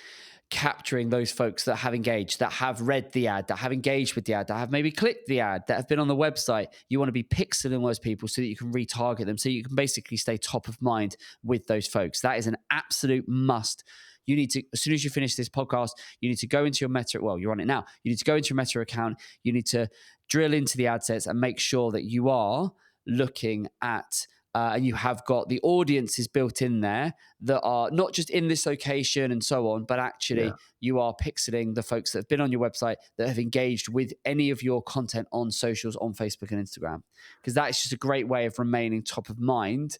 capturing those folks that have engaged, that have read the ad, that have engaged with the ad, that have maybe clicked the ad, that have been on the website. You want to be pixeling those people so that you can retarget them, so you can basically stay top of mind with those folks. That is an absolute must. You need to, as soon as you finish this podcast, you need to go into your Meta. Well, you're on it now. You need to go into your Meta account. You need to drill into the ad sets and make sure that you are looking at and you have got the audiences built in there that are not just in this location and so on, but yeah, actually you are pixeling the folks that have been on your website, that have engaged with any of your content on socials, on Facebook and Instagram, because that is just a great way of remaining top of mind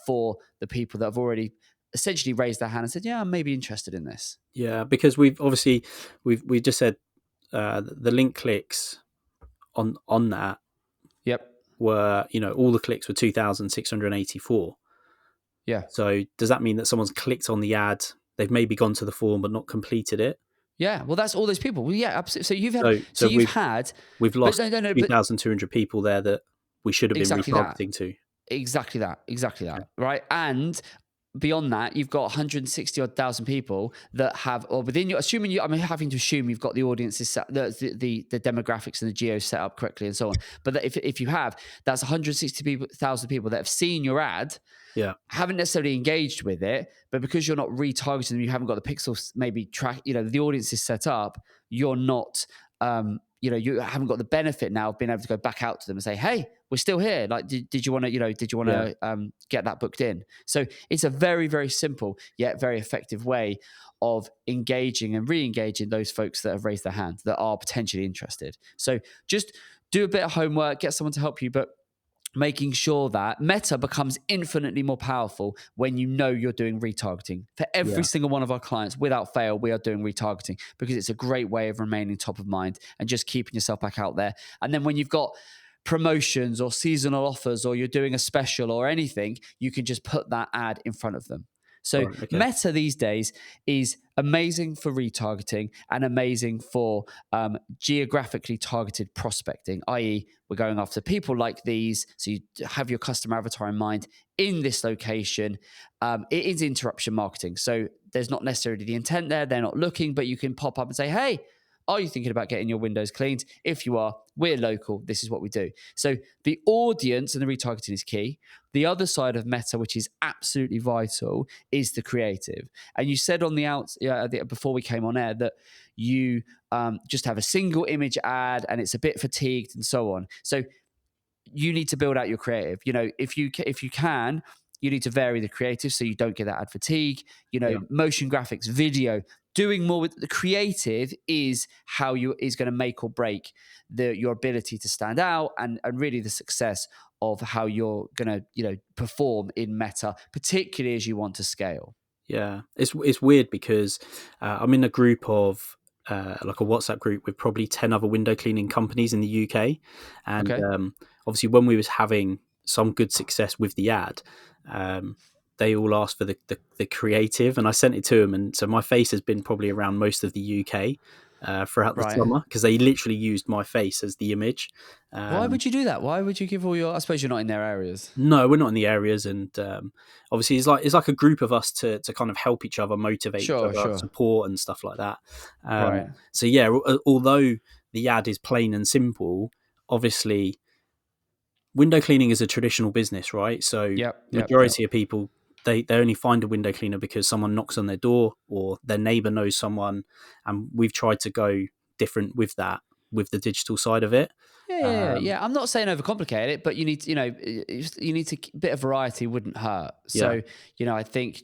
for the people that have already essentially raised their hand and said, yeah, I'm maybe interested in this. yeah. Because we've just said the link clicks on that Yep. were, all the clicks were 2,684. Yeah. So does that mean that someone's clicked on the ad, they've maybe gone to the form but not completed it? Yeah. Well, that's all those people. Well, yeah, absolutely. So So we've but lost no, but 2,200 people there that we should have been exactly that. retargeting to. Exactly that. Yeah, Right. And beyond that, you've got 160 odd thousand people that have, or within your, I'm having to assume you've got the audiences, the demographics and the geo set up correctly and so on. But that if you have, that's 160,000 people that have seen your ad, yeah, haven't necessarily engaged with it, but because you're not retargeting them, you haven't got the pixels maybe track, the audience is set up, you're not, you haven't got the benefit now of being able to go back out to them and say, hey, we're still here. Like, did you want to, get that booked in? So it's a very, very simple yet very effective way of engaging and re-engaging those folks that have raised their hand that are potentially interested. So just do a bit of homework, get someone to help you, but making sure that Meta becomes infinitely more powerful when you know you're doing retargeting. For every single one of our clients, without fail, we are doing retargeting because it's a great way of remaining top of mind and just keeping yourself back out there. And then when you've got promotions or seasonal offers or you're doing a special or anything, you can just put that ad in front of them. So Right, okay. Meta these days is amazing for retargeting and amazing for geographically targeted prospecting, i.e. we're going after people like these. So you have your customer avatar in mind in this location. It is interruption marketing. So there's not necessarily the intent there. They're not looking, but you can pop up and say, hey, are you thinking about getting your windows cleaned? If you are, we're local. This is what we do. So the audience and the retargeting is key. The other side of Meta, which is absolutely vital, is the creative. And you said on before we came on air that you just have a single image ad and it's a bit fatigued and so on. So you need to build out your creative. If you can, you need to vary the creative so you don't get that ad fatigue. Motion graphics, video, doing more with the creative is how is going to make or break your ability to stand out and really the success of how you're going to perform in Meta, particularly as you want to scale. Yeah, it's weird because I'm in a group of like a WhatsApp group with probably 10 other window cleaning companies in the UK, and obviously when we was having some good success with the ad, they all asked for the creative, and I sent it to them, and so my face has been probably around most of the UK throughout the summer because they literally used my face as the image. Why would you do that? Why would you give all your? I suppose you're not in their areas. No, we're not in the areas, and obviously it's like a group of us to kind of help each other, motivate each other, support and stuff like that. So yeah, although the ad is plain and simple, obviously window cleaning is a traditional business, right? So majority of people they only find a window cleaner because someone knocks on their door or their neighbor knows someone, and we've tried to go different with that, with the digital side of it. Yeah. I'm not saying overcomplicate it, but you need to bit of variety wouldn't hurt. So, I think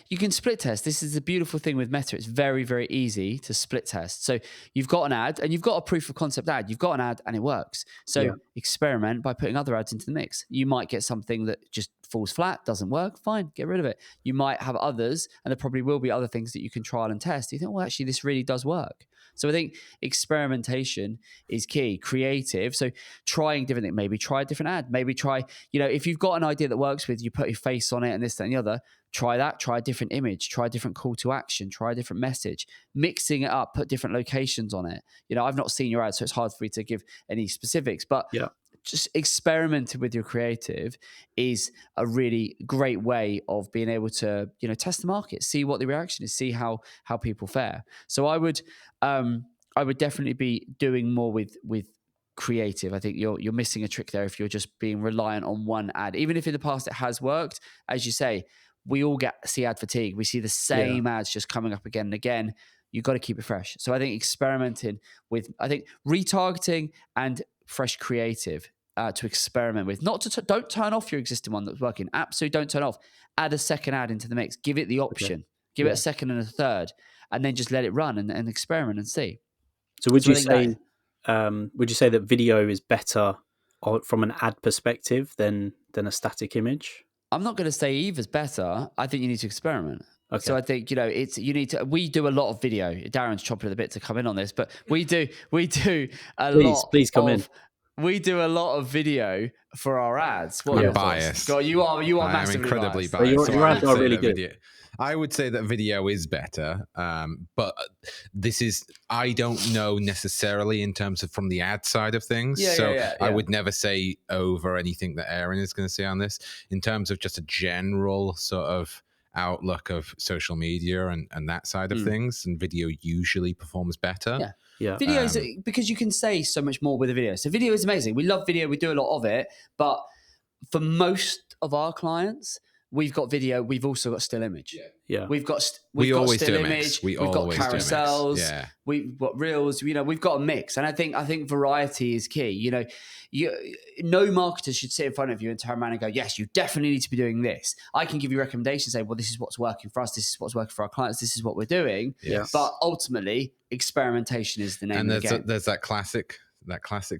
you can split test. This is the beautiful thing with Meta. It's very, very easy to split test. So you've got an ad and you've got a proof of concept ad. You've got an ad and it works. So experiment by putting other ads into the mix. You might get something that just falls flat, doesn't work. Fine, get rid of it. You might have others, and there probably will be other things that you can trial and test. You think, well, actually, this really does work. So I think experimentation is key. Creative. So trying different things. Maybe try a different ad. Maybe try, if you've got an idea that works with you, put your face on it and this, that, and the other. Try that. Try a different image. Try a different call to action. Try a different message. Mixing it up. Put different locations on it. I've not seen your ad, so it's hard for me to give any specifics. But just experimenting with your creative is a really great way of being able to, test the market, see what the reaction is, see how people fare. So I would definitely be doing more with creative. I think you're missing a trick there if you're just being reliant on one ad. Even if in the past it has worked, as you say, we all see ad fatigue. We see the same ads just coming up again and again. You've got to keep it fresh. So I think experimenting with, retargeting and fresh creative to experiment with. Don't turn off your existing one that's working. Absolutely don't turn off. Add a second ad into the mix. Give it the option. Okay. Give it a second and a third, and then just let it run and experiment and see. So would you say that video is better from an ad perspective than a static image? I'm not going to say either's better. I think you need to experiment. Okay. So I think, we do a lot of video. Darren's chomping at the bit to come in on this, but we do please come in. We do a lot of video for our ads. What I'm biased. God, you are massively incredibly biased. Your ads are really good. I would say that video is better, but I don't know necessarily in terms of from the ad side of things. I would never say over anything that Aaron is going to say on this. In terms of just a general sort of outlook of social media and that side of things, and video usually performs better. Yeah. Videos, because you can say so much more with a video. So video is amazing. We love video. We do a lot of it. But for most of our clients, we've got video, we've also got still image. Yeah. We've got We got always still do a image. mix. We've got always do a mix. carousels. Yeah. We've got reels. You know, we've got a mix, and I think variety is key. You know, no marketer should sit in front of you and turn around and go, "Yes, you definitely need to be doing this." I can give you recommendations, say, "Well, this is what's working for us. This is what's working for our clients. This is what we're doing." Yes. But ultimately, experimentation is the name And of the game. there's that classic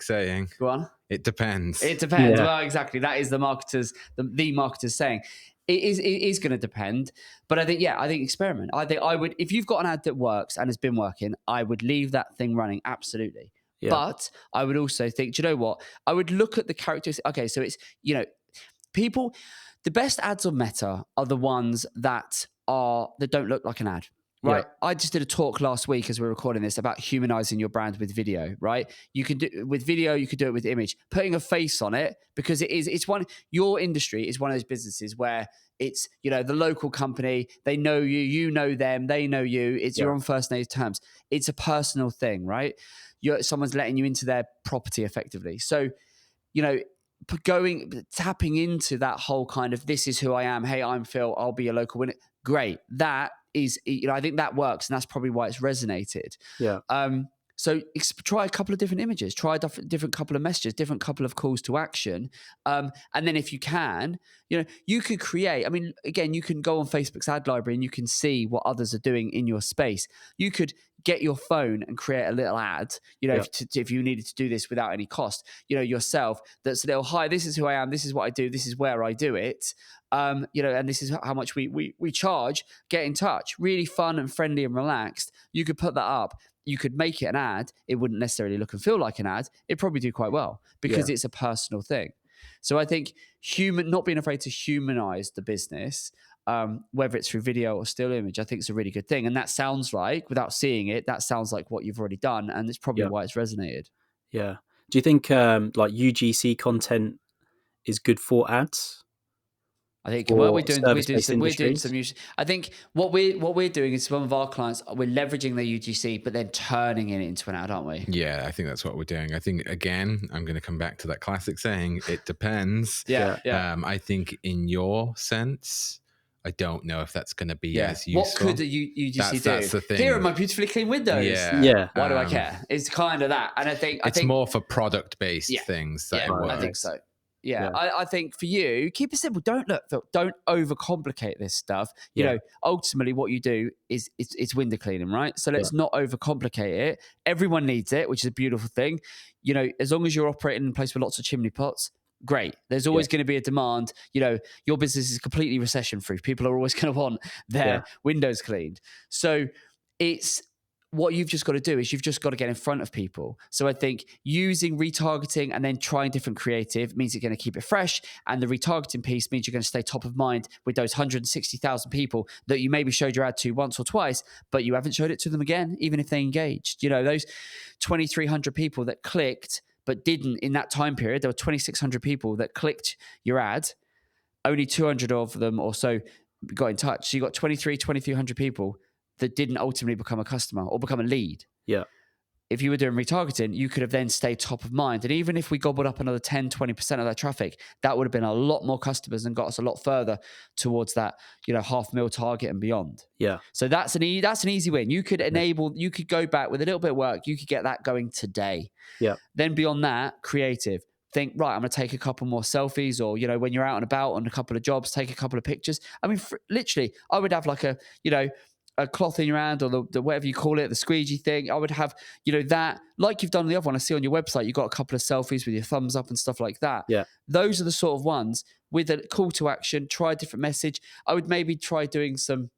saying. Go on. It depends. It depends. Yeah. Well, exactly. That is the marketer's saying. It is going to depend, but I think experiment. I think I would, if you've got an ad that works and has been working, I would leave that thing running, absolutely. Yeah. But I would also think, do you know what? I would look at the characteristics. Okay, so it's, you know, people, the best ads on Meta are the ones that don't look like an ad. Right. Yeah. I just did a talk last week as we were recording this about humanizing your brand with video, right? You can do with video, you could do it with image, putting a face on it, because your industry is one of those businesses where it's, you know, the local company, they know you, you know them, they know you. You're on first name terms. It's a personal thing, right? Someone's letting you into their property effectively. So, you know, tapping into that whole kind of, this is who I am. Hey, I'm Phil. I'll be a local winner. Great. That is, you know, I think that works, and that's probably why it's resonated. Yeah. So try a couple of different images, try a different couple of messages, different couple of calls to action. And then if you can, you know, you could create, I mean, again, you can go on Facebook's ad library and you can see what others are doing in your space. You could get your phone and create a little ad, you know, if you needed to do this without any cost, you know, yourself, that's a little, hi, this is who I am. This is what I do. This is where I do it. You know, and this is how much we charge. Get in touch. Really fun and friendly and relaxed. You could put that up. You could make it an ad. It wouldn't necessarily look and feel like an ad. It'd probably do quite well because it's a personal thing. So I think not being afraid to humanize the business, whether it's through video or still image, I think it's a really good thing. And that sounds like, without seeing it, that sounds like what you've already done. And it's probably why it's resonated. Yeah. Do you think like UGC content is good for ads? I think we're doing some use. I think what we're doing is, some of our clients, we're leveraging their UGC, but then turning it into an ad, aren't we? Yeah, I think that's what we're doing. I think, again, I'm going to come back to that classic saying, it depends. Yeah. I think in your sense, I don't know if that's going to be as useful. What could a UGC do? That's the thing. Here are my beautifully clean windows. Yeah. Why do I care? It's kind of that. And I think it's more for product-based things. I think so. Yeah. I think for you, keep it simple. Don't overcomplicate this stuff. You know, ultimately what you do is it's window cleaning, right? So let's not overcomplicate it. Everyone needs it, which is a beautiful thing. You know, as long as you're operating in a place with lots of chimney pots, great. There's always going to be a demand. You know, your business is completely recession-proof. People are always going to want their windows cleaned. So it's, what you've just got to do is you've just got to get in front of people. So I think using retargeting and then trying different creative means you're going to keep it fresh. And the retargeting piece means you're going to stay top of mind with those 160,000 people that you maybe showed your ad to once or twice, but you haven't showed it to them again, even if they engaged. You know, those 2,300 people that clicked but didn't in that time period, there were 2,600 people that clicked your ad. Only 200 of them or so got in touch. So you got 2,300 people that didn't ultimately become a customer or become a lead. Yeah. If you were doing retargeting, you could have then stayed top of mind. And even if we gobbled up another 10, 20% of that traffic, that would have been a lot more customers and got us a lot further towards that, you know, 500,000 target and beyond. Yeah. So that's an easy win. You could you could go back with a little bit of work. You could get that going today. Yeah. Then beyond that, creative. Think, right, I'm going to take a couple more selfies, or, you know, when you're out and about on a couple of jobs, take a couple of pictures. I mean, literally, I would have like a cloth in your hand, or the whatever you call it, the squeegee thing. I would have, you know, that, like you've done on the other one. I see on your website, you've got a couple of selfies with your thumbs up and stuff like that. Yeah. Those are the sort of ones with a call to action. Try a different message. I would maybe try doing some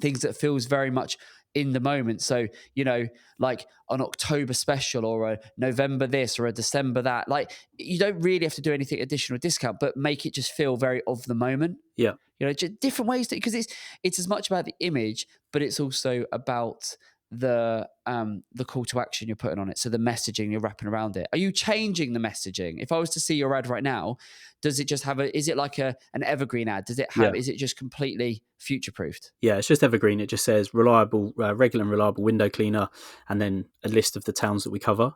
things that feels very much in the moment. So, you know, like an October special or a November this or a December that. Like, you don't really have to do anything additional discount, but make it just feel very of the moment. Yeah. You know, just different ways to, because it's as much about the image, but it's also about the call to action you're putting on it. So the messaging you're wrapping around it. Are you changing the messaging? If I was to see your ad right now, does it just have is it like an evergreen ad? Does it have, is it just completely future proofed? Yeah, it's just evergreen. It just says regular and reliable window cleaner, and then a list of the towns that we cover.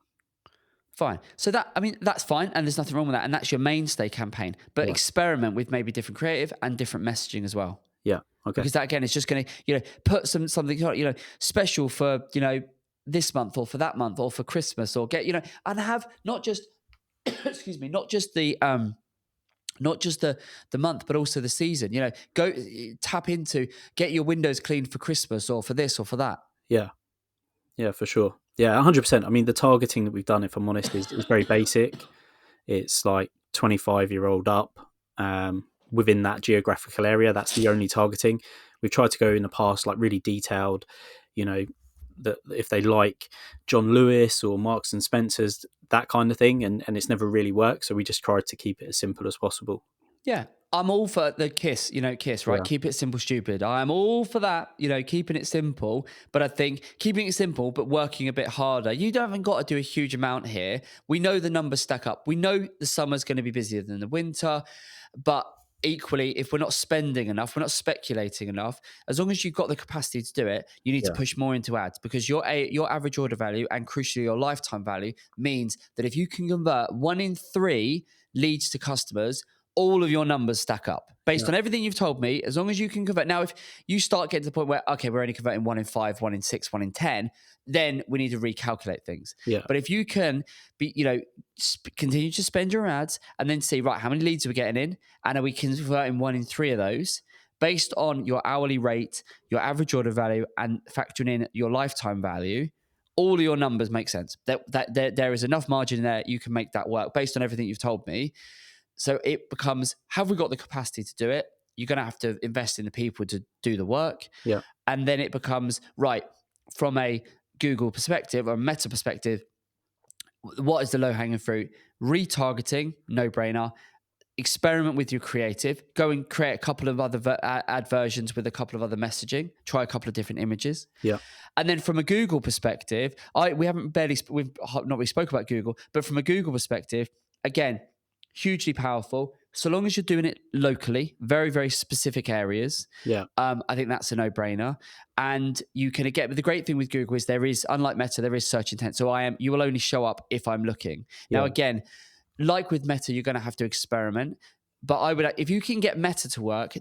Fine. So that's fine. And there's nothing wrong with that. And that's your mainstay campaign. But Yeah. experiment with maybe different creative and different messaging as well. Yeah. Okay. Because that, again, is just going to, put something, special for, this month or for that month or for Christmas, or get, and have not just, excuse me, not just the month, but also the season. Go tap into, get your windows cleaned for Christmas or for this or for that. Yeah. Yeah, for sure. Yeah, 100%. I mean, the targeting that we've done, if I'm honest, is very basic. It's like 25-year-old up within that geographical area. That's the only targeting. We've tried to go in the past, like really detailed, that if they like John Lewis or Marks and Spencer's, that kind of thing. And it's never really worked. So we just tried to keep it as simple as possible. Yeah. I'm all for the KISS, right? Yeah. Keep it simple, stupid. I'm all for that, keeping it simple. But I think keeping it simple, but working a bit harder. You haven't got to do a huge amount here. We know the numbers stack up. We know the summer's going to be busier than the winter. But equally, if we're not spending enough, we're not speculating enough, as long as you've got the capacity to do it, you need to push more into ads, because your average order value and crucially your lifetime value means that if you can convert 1 in 3 leads to customers, all of your numbers stack up based on everything you've told me. As long as you can convert. Now, if you start getting to the point where, okay, we're only converting 1 in 5, 1 in 6, 1 in 10, then we need to recalculate things. Yeah. But if you can be, continue to spend your ads and then see, right, how many leads are we getting in? And are we converting 1 in 3 of those based on your hourly rate, your average order value, and factoring in your lifetime value? All of your numbers make sense. There is enough margin there. You can make that work based on everything you've told me. So it becomes, have we got the capacity to do it? You're going to have to invest in the people to do the work. Yeah. And then it becomes, right, from a Google perspective or a Meta perspective, what is the low-hanging fruit? Retargeting, no-brainer. Experiment with your creative. Go and create a couple of other ad versions with a couple of other messaging. Try a couple of different images. Yeah. And then from a Google perspective, we've not really spoke about Google, but from a Google perspective, again, hugely powerful. So long as you're doing it locally, very, very specific areas. Yeah. I think that's a no-brainer. And you can get, but the great thing with Google is there is, unlike Meta, there is search intent. So you will only show up if I'm looking. Now, again, like with Meta, you're going to have to experiment. But if you can get Meta to work,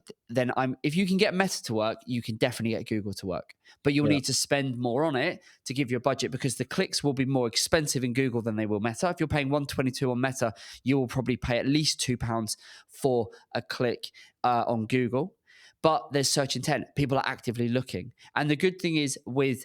if you can get Meta to work, you can definitely get Google to work. But you'll need to spend more on it to give you a budget, because the clicks will be more expensive in Google than they will Meta. If you're paying $1.22 on Meta, you will probably pay at least £2 for a click on Google. But there's search intent. People are actively looking. And the good thing is with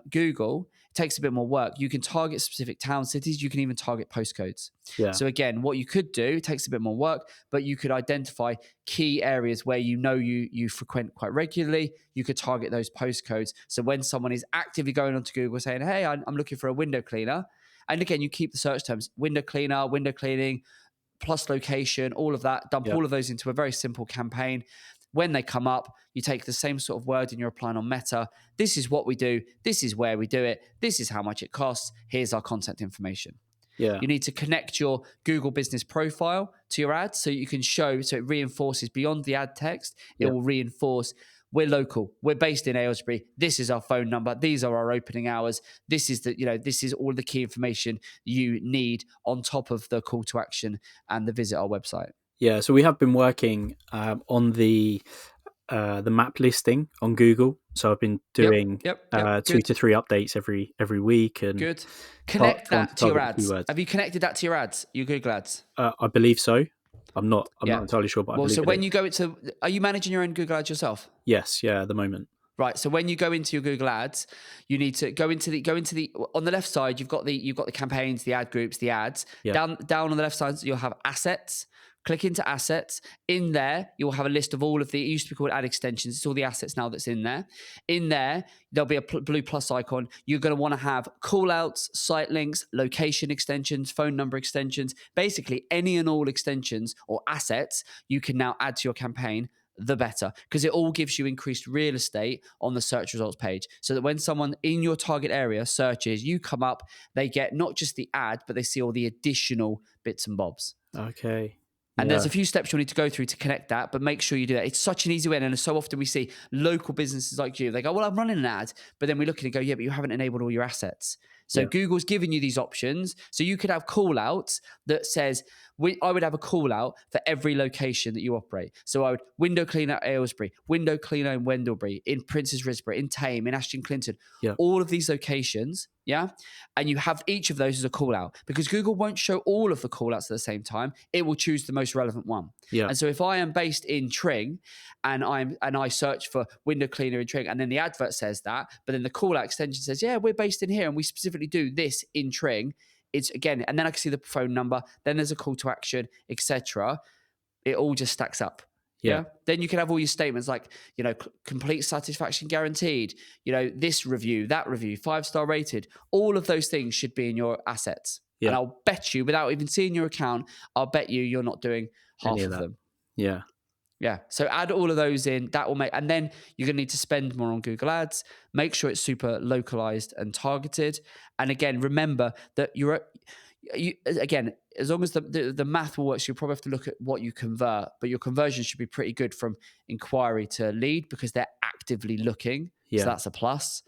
Google, it takes a bit more work. You can target specific town, cities. You can even target postcodes. Yeah. So again, what you could do, it takes a bit more work, but you could identify key areas where you frequent quite regularly. You could target those postcodes. So when someone is actively going onto Google saying, hey, I'm looking for a window cleaner. And again, you keep the search terms, window cleaner, window cleaning, plus location, all of that, dump all of those into a very simple campaign. When they come up, you take the same sort of word and you're applying on Meta. This is what we do. This is where we do it. This is how much it costs. Here's our contact information. Yeah. You need to connect your Google business profile to your ads so you can show, so it reinforces beyond the ad text. It will reinforce, we're local. We're based in Aylesbury. This is our phone number. These are our opening hours. This is this is all the key information you need on top of the call to action and the visit our website. Yeah, so we have been working on the map listing on Google. So I've been doing 2 to 3 updates every week. And good. Connect that to your ads. Keywords. Have you connected that to your ads? Your Google ads? I believe so. I'm not entirely sure, but I believe so when is. you go into, are you managing your own Google ads yourself? Yes, at the moment. Right. So when you go into your Google ads, you need to go into the on the left side, you've got the campaigns, the ad groups, the ads. Yeah. Down on the left side, you'll have assets. Click into assets. In there, you'll have a list of all of the, it used to be called ad extensions. It's all the assets now that's in there. In there, there'll be a blue plus icon. You're going to want to have call outs, site links, location extensions, phone number extensions, basically any and all extensions or assets you can now add to your campaign, the better, because it all gives you increased real estate on the search results page, so that when someone in your target area searches, you come up, they get not just the ad, but they see all the additional bits and bobs. Okay. And there's a few steps you'll need to go through to connect that, but make sure you do that. It's such an easy way. And so often we see local businesses like you, they go, well, I'm running an ad. But then we look at it and go, yeah, but you haven't enabled all your assets. So Google's giving you these options. So you could have call outs that says, I would have a call out for every location that you operate. So I would window cleaner at Aylesbury, window cleaner in Wendellbury, in Princess Risborough, in Tame, in Ashton Clinton, all of these locations. Yeah. And you have each of those as a call out, because Google won't show all of the call outs at the same time. It will choose the most relevant one. Yeah. And so if I am based in Tring and I search for window cleaner in Tring, and then the advert says that, but then the call out extension says, yeah, we're based in here and we specifically do this in Tring. It's again, and then I can see the phone number, then there's a call to action, etc. It all just stacks up. Yeah. Then you can have all your statements like, complete satisfaction guaranteed, this review, that review, 5-star rated. All of those things should be in your assets. And I'll bet you, without even seeing your account, I'll bet you're not doing half of them. Yeah. Yeah. So add all of those in. That will make, and then you're going to need to spend more on Google Ads. Make sure it's super localized and targeted. And again, remember that again, as long as the math will work, so you'll probably have to look at what you convert, but your conversion should be pretty good from inquiry to lead, because they're actively looking. So that's a plus.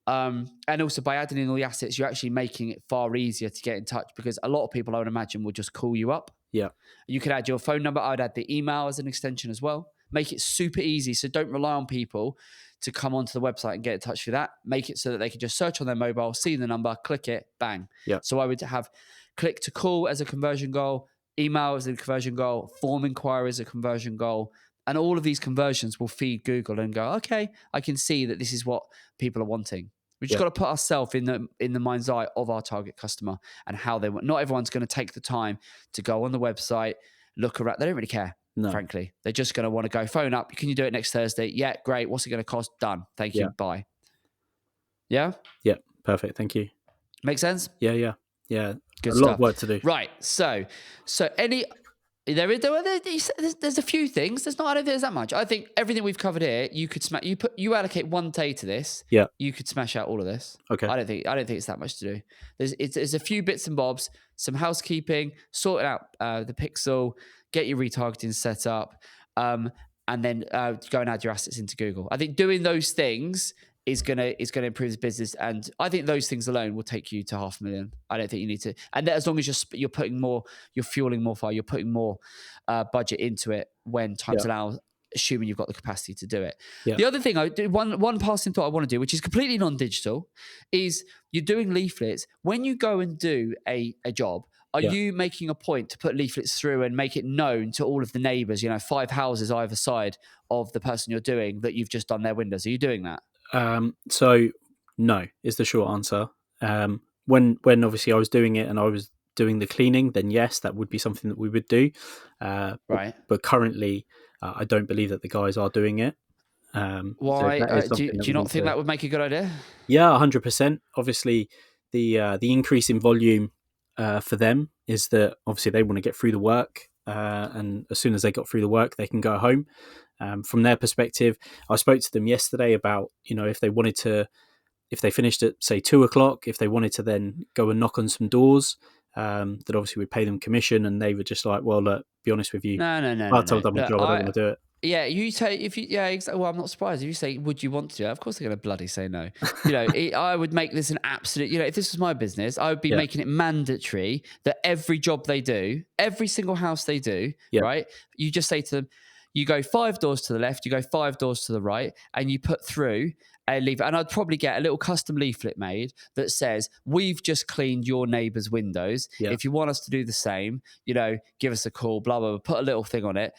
And also by adding in all the assets, you're actually making it far easier to get in touch, because a lot of people, I would imagine, will just call you up. Yeah. You could add your phone number. I'd add the email as an extension as well. Make it super easy. So don't rely on people to come onto the website and get in touch with that. Make it so that they can just search on their mobile, see the number, click it, bang. Yeah. So I would have click to call as a conversion goal, email as a conversion goal, form inquiry as a conversion goal. And all of these conversions will feed Google and go, okay, I can see that this is what people are wanting. We just got to put ourselves in the mind's eye of our target customer and how they want. Not everyone's going to take the time to go on the website, look around. They don't really care, frankly. They're just going to want to go, phone up. Can you do it next Thursday? Yeah, great. What's it going to cost? Done. Thank you. Bye. Yeah? Yeah, perfect. Thank you. Make sense? Yeah. Good a stuff. lot of work to do. Right. So there's a few things. I don't think there's that much. I think everything we've covered here, you could you allocate one day to this. Yeah. You could smash out all of this. Okay. I don't think it's that much to do. There's a few bits and bobs, some housekeeping, sorting out the pixel, get your retargeting set up, and then go and add your assets into Google. I think doing those things is gonna improve the business, and I think those things alone will take you to 500,000. I don't think you need to, and as long as you're putting more, you're fueling more fire, you're putting more budget into it when times allow, assuming you've got the capacity to do it. The other thing I do, one passing thought I want to do, which is completely non-digital, is you're doing leaflets. When you go and do a job, are you making a point to put leaflets through and make it known to all of the neighbours, 5 houses either side of the person you're doing, that you've just done their windows? Are you doing that? So no is the short answer. When obviously I was doing it and I was doing the cleaning, then yes, that would be something that we would do. Right. But currently, I don't believe that the guys are doing it. Why? Do you not think that would make a good idea? Yeah, 100%. Obviously, the increase in volume for them is that obviously they want to get through the work, and as soon as they got through the work, they can go home. From their perspective, I spoke to them yesterday about, if they finished at say 2:00, if they wanted to then go and knock on some doors, that obviously we'd pay them commission, and they were just like, well, look, be honest with you, no. I'll tell them my job, I don't want to do it. Yeah, you say exactly. Well, I'm not surprised if you say, "Would you want to?" Of course, they're going to bloody say no. I would make this an absolute. If this was my business, I would be making it mandatory that every job they do, every single house they do, right? You just say to them, you go 5 doors to the left, you go 5 doors to the right, and you put through a leaflet. And I'd probably get a little custom leaflet made that says, "We've just cleaned your neighbour's windows. If you want us to do the same, give us a call." Blah blah blah. Put a little thing on it.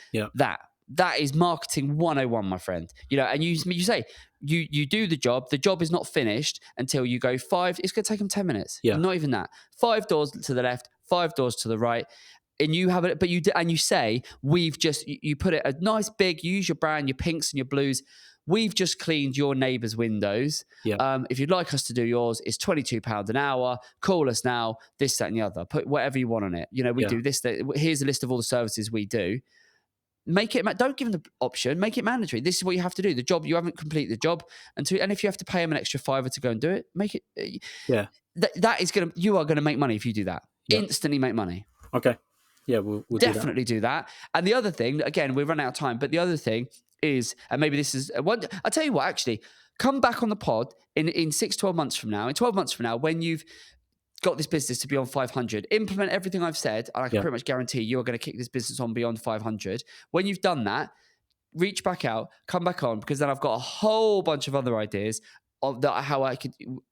That is marketing 101, my friend. And you say you do the job. The job is not finished until you go 5. It's going to take them 10 minutes. Not even that. 5 doors to the left, 5 doors to the right. And you have it, but you say, you put it a nice big, you use your brand, your pinks and your blues. "We've just cleaned your neighbour's windows. If you'd like us to do yours, it's £22 an hour. Call us now." This, that, and the other. Put whatever you want on it. We do this. Here's a list of all the services we do. Make it. Don't give them the option. Make it mandatory. This is what you have to do. The job, you haven't completed the job, and if you have to pay them an extra £5 to go and do it, make it. That is you are gonna make money if you do that. Instantly make money. Okay. Yeah, we'll definitely do that. And the other thing, again, we've run out of time, but the other thing is, and maybe this is one. I'll tell you what, actually, come back on the pod in 12 months from now, when you've got this business to be on 500, implement everything I've said, and I can pretty much guarantee you're going to kick this business on beyond 500. When you've done that, reach back out, come back on, because then I've got a whole bunch of other ideas of how I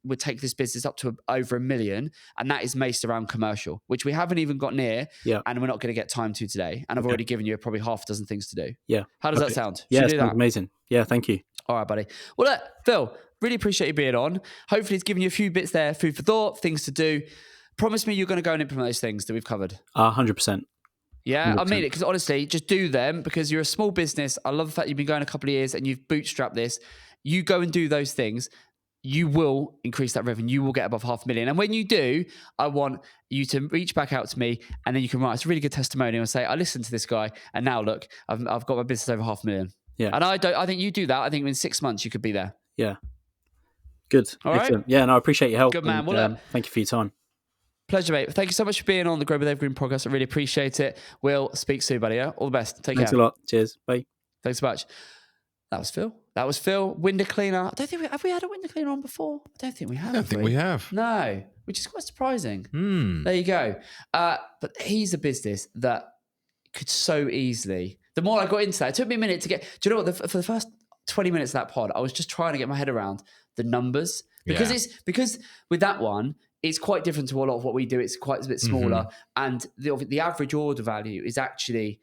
would take this business up to over $1 million, and that is based around commercial, which we haven't even got near, and we're not going to get time to today. And I've already given you probably half a dozen things to do. Yeah. How does that sound? Yeah, it sounds amazing. Yeah, thank you. All right, buddy. Well, look, Phil, really appreciate you being on. Hopefully it's given you a few bits there, food for thought, things to do. Promise me you're going to go and implement those things that we've covered. 100%. Yeah, 100%. I mean it, because honestly, just do them, because you're a small business. I love the fact you've been going a couple of years and you've bootstrapped this. You go and do those things. You will increase that revenue. You will get above $500,000. And when you do, I want you to reach back out to me, and then you can write us a really good testimonial and say, I listened to this guy, and now look, I've got my business over $500,000. Yeah. And I think you do that. I think in 6 months you could be there. Yeah. Good. All right. Excellent. Yeah, no, I appreciate your help. Good man. And, thank you for your time. Pleasure, mate. Thank you so much for being on the Grow with Evergreen podcast. I really appreciate it. We'll speak soon, buddy. Yeah? All the best. Take care. Thanks a lot. Cheers. Bye. Thanks so much. That was Phil. Window cleaner. I don't think have we had a window cleaner on before? I don't think we have. I don't think we have. No, which is quite surprising. There you go. But he's a business that could so easily. The more I got into that, it took me a minute to get. Do you know what? For the first 20 minutes of that pod, I was just trying to get my head around the numbers, because with that one, it's quite different to a lot of what we do. It's quite a bit smaller, and the average order value is actually,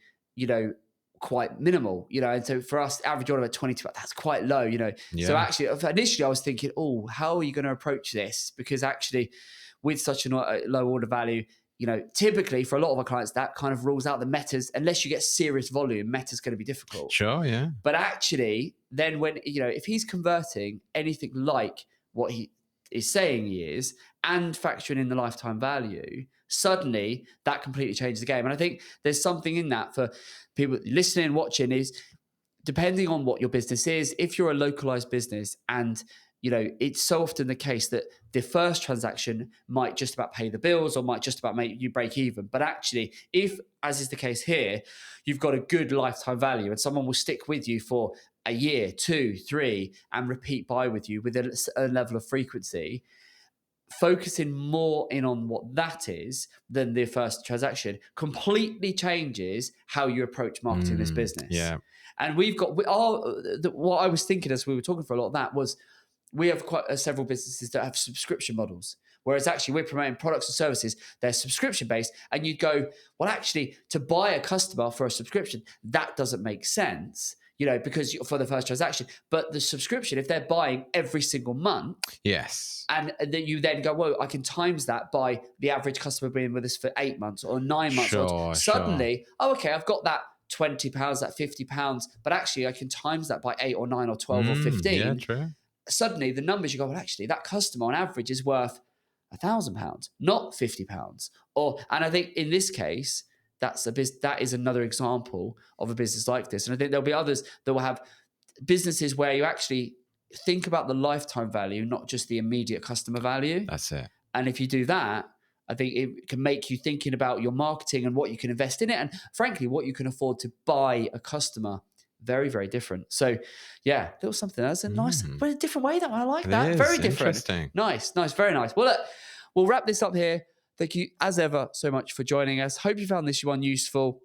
quite minimal, and so for us, average order at 22, that's quite low, So actually, initially I was thinking, how are you going to approach this? Because actually, with such a low order value, typically for a lot of our clients, that kind of rules out the metas. Unless you get serious volume, meta's going to be difficult. Sure, yeah. But actually, then when, if he's converting anything like what he is saying he is, and factoring in the lifetime value, suddenly that completely changes the game. And I think there's something in that for people listening and watching, is depending on what your business is. If you're a localized business, and it's so often the case that the first transaction might just about pay the bills or might just about make you break even. But actually, if, as is the case here, you've got a good lifetime value and someone will stick with you for a year, 2, 3, and repeat buy with you with a level of frequency, focusing more in on what that is than the first transaction completely changes how you approach marketing this business. Yeah. And we've got what I was thinking as we were talking for a lot of that was, we have quite several businesses that have subscription models, whereas actually we're promoting products and services, they're subscription based. And you'd go, well, actually, to buy a customer for a subscription, that doesn't make sense, because for the first transaction. But the subscription, if they're buying every single month, yes, and then you then go, well, I can times that by the average customer being with us for 8 months or 9 months. Suddenly, okay, I've got that £20, that £50, but actually I can times that by 8 or 9 or 12 or 15. Yeah, true. Suddenly the numbers, you go, well, actually that customer on average is worth £1,000, not £50. And I think in this case, that is another example of a business like this. And I think there'll be others that will have businesses where you actually think about the lifetime value, not just the immediate customer value. That's it. And if you do that, I think it can make you thinking about your marketing and what you can invest in it, and frankly, what you can afford to buy a customer. Very, very different. So, yeah, little something else. A nice, but a different way. That one, I like that. Very different. Interesting. Nice, very nice. Well, look, we'll wrap this up here. Thank you, as ever, so much for joining us. Hope you found this one useful.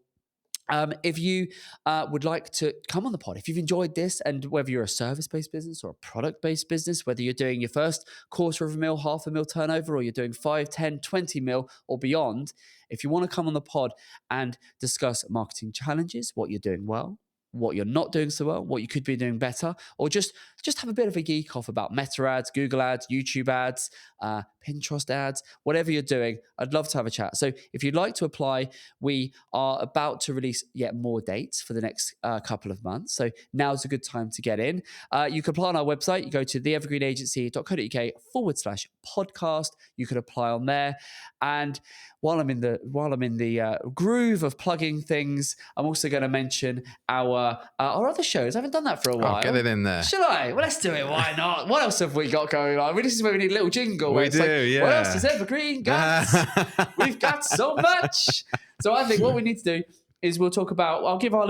If you would like to come on the pod, if you've enjoyed this, and whether you're a service-based business or a product-based business, whether you're doing your first $250,000, $500,000 turnover, or you're doing 5, 10, 20 mil or beyond, if you want to come on the pod and discuss marketing challenges, what you're doing well, what you're not doing so well, what you could be doing better, or just have a bit of a geek off about Meta ads, Google ads, YouTube ads, Pinterest ads, whatever you're doing, I'd love to have a chat. So if you'd like to apply, we are about to release yet more dates for the next couple of months. So now's a good time to get in. You can apply on our website. You go to theevergreenagency.co.uk/podcast. You can apply on there. And while I'm in the groove of plugging things, I'm also going to mention our other shows. I haven't done that for a while. Get it in there. Should I? Well, let's do it. Why not? What else have we got going on? This is where we need a little jingle. We do, yeah. What else does Evergreen got? We've got so much. So I think what we need to do is we'll talk about. I'll give our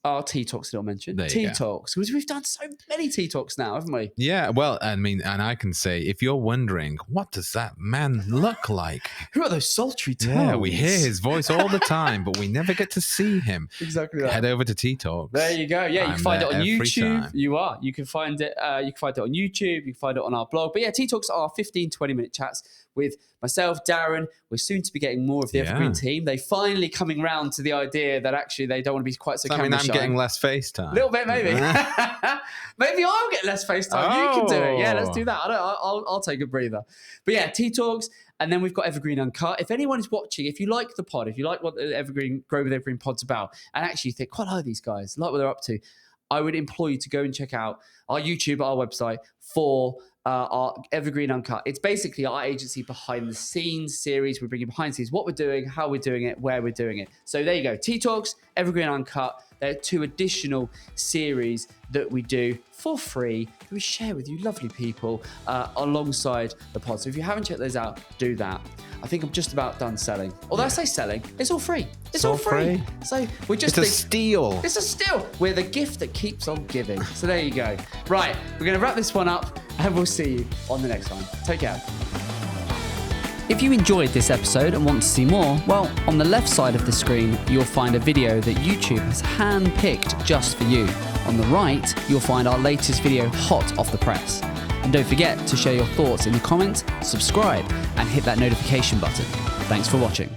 our Tea Talks little mention. There you Tea go. Talks. Because we've done so many Tea Talks now, haven't we? Yeah, well, I mean, and I can say, if you're wondering, what does that man look like? Who are those sultry tones? Yeah, we hear his voice all the time, but we never get to see him. Exactly that. Head over to Tea Talks. There you go. Yeah, you can find it on every YouTube. time. You can find it. You can find it on YouTube. You can find it on our blog. But yeah, Tea Talks are 15, 20-minute chats with myself, Darren. We're soon to be getting more of the Evergreen team. They finally coming round to the idea that actually they don't want to be quite so camera shy. I'm getting less FaceTime. A little bit, maybe. Maybe I'll get less FaceTime. You can do it. Yeah, let's do that. I'll take a breather. But yeah, Tea Talks. And then we've got Evergreen Uncut. If anyone is watching, if you like the pod, if you like what the Evergreen Grow with Evergreen pod's about, and actually think, quite like these guys, like what they're up to, I would implore you to go and check out our YouTube, our website for our Evergreen Uncut. It's basically our agency behind the scenes series. We're bringing behind the scenes what we're doing, how we're doing it, where we're doing it. So there you go. Tea Talks, Evergreen Uncut. There are 2 additional series that we do for free, that we share with you lovely people alongside the pod. So if you haven't checked those out, do that. I think I'm just about done selling. Although I say selling, it's all free. It's all free. So we're just It's a steal. It's a steal. We're the gift that keeps on giving. So there you go. Right, we're going to wrap this one up and we'll see you on the next one. Take care. If you enjoyed this episode and want to see more, well, on the left side of the screen, you'll find a video that YouTube has hand-picked just for you. On the right, you'll find our latest video hot off the press. And don't forget to share your thoughts in the comments, subscribe, and hit that notification button. Thanks for watching.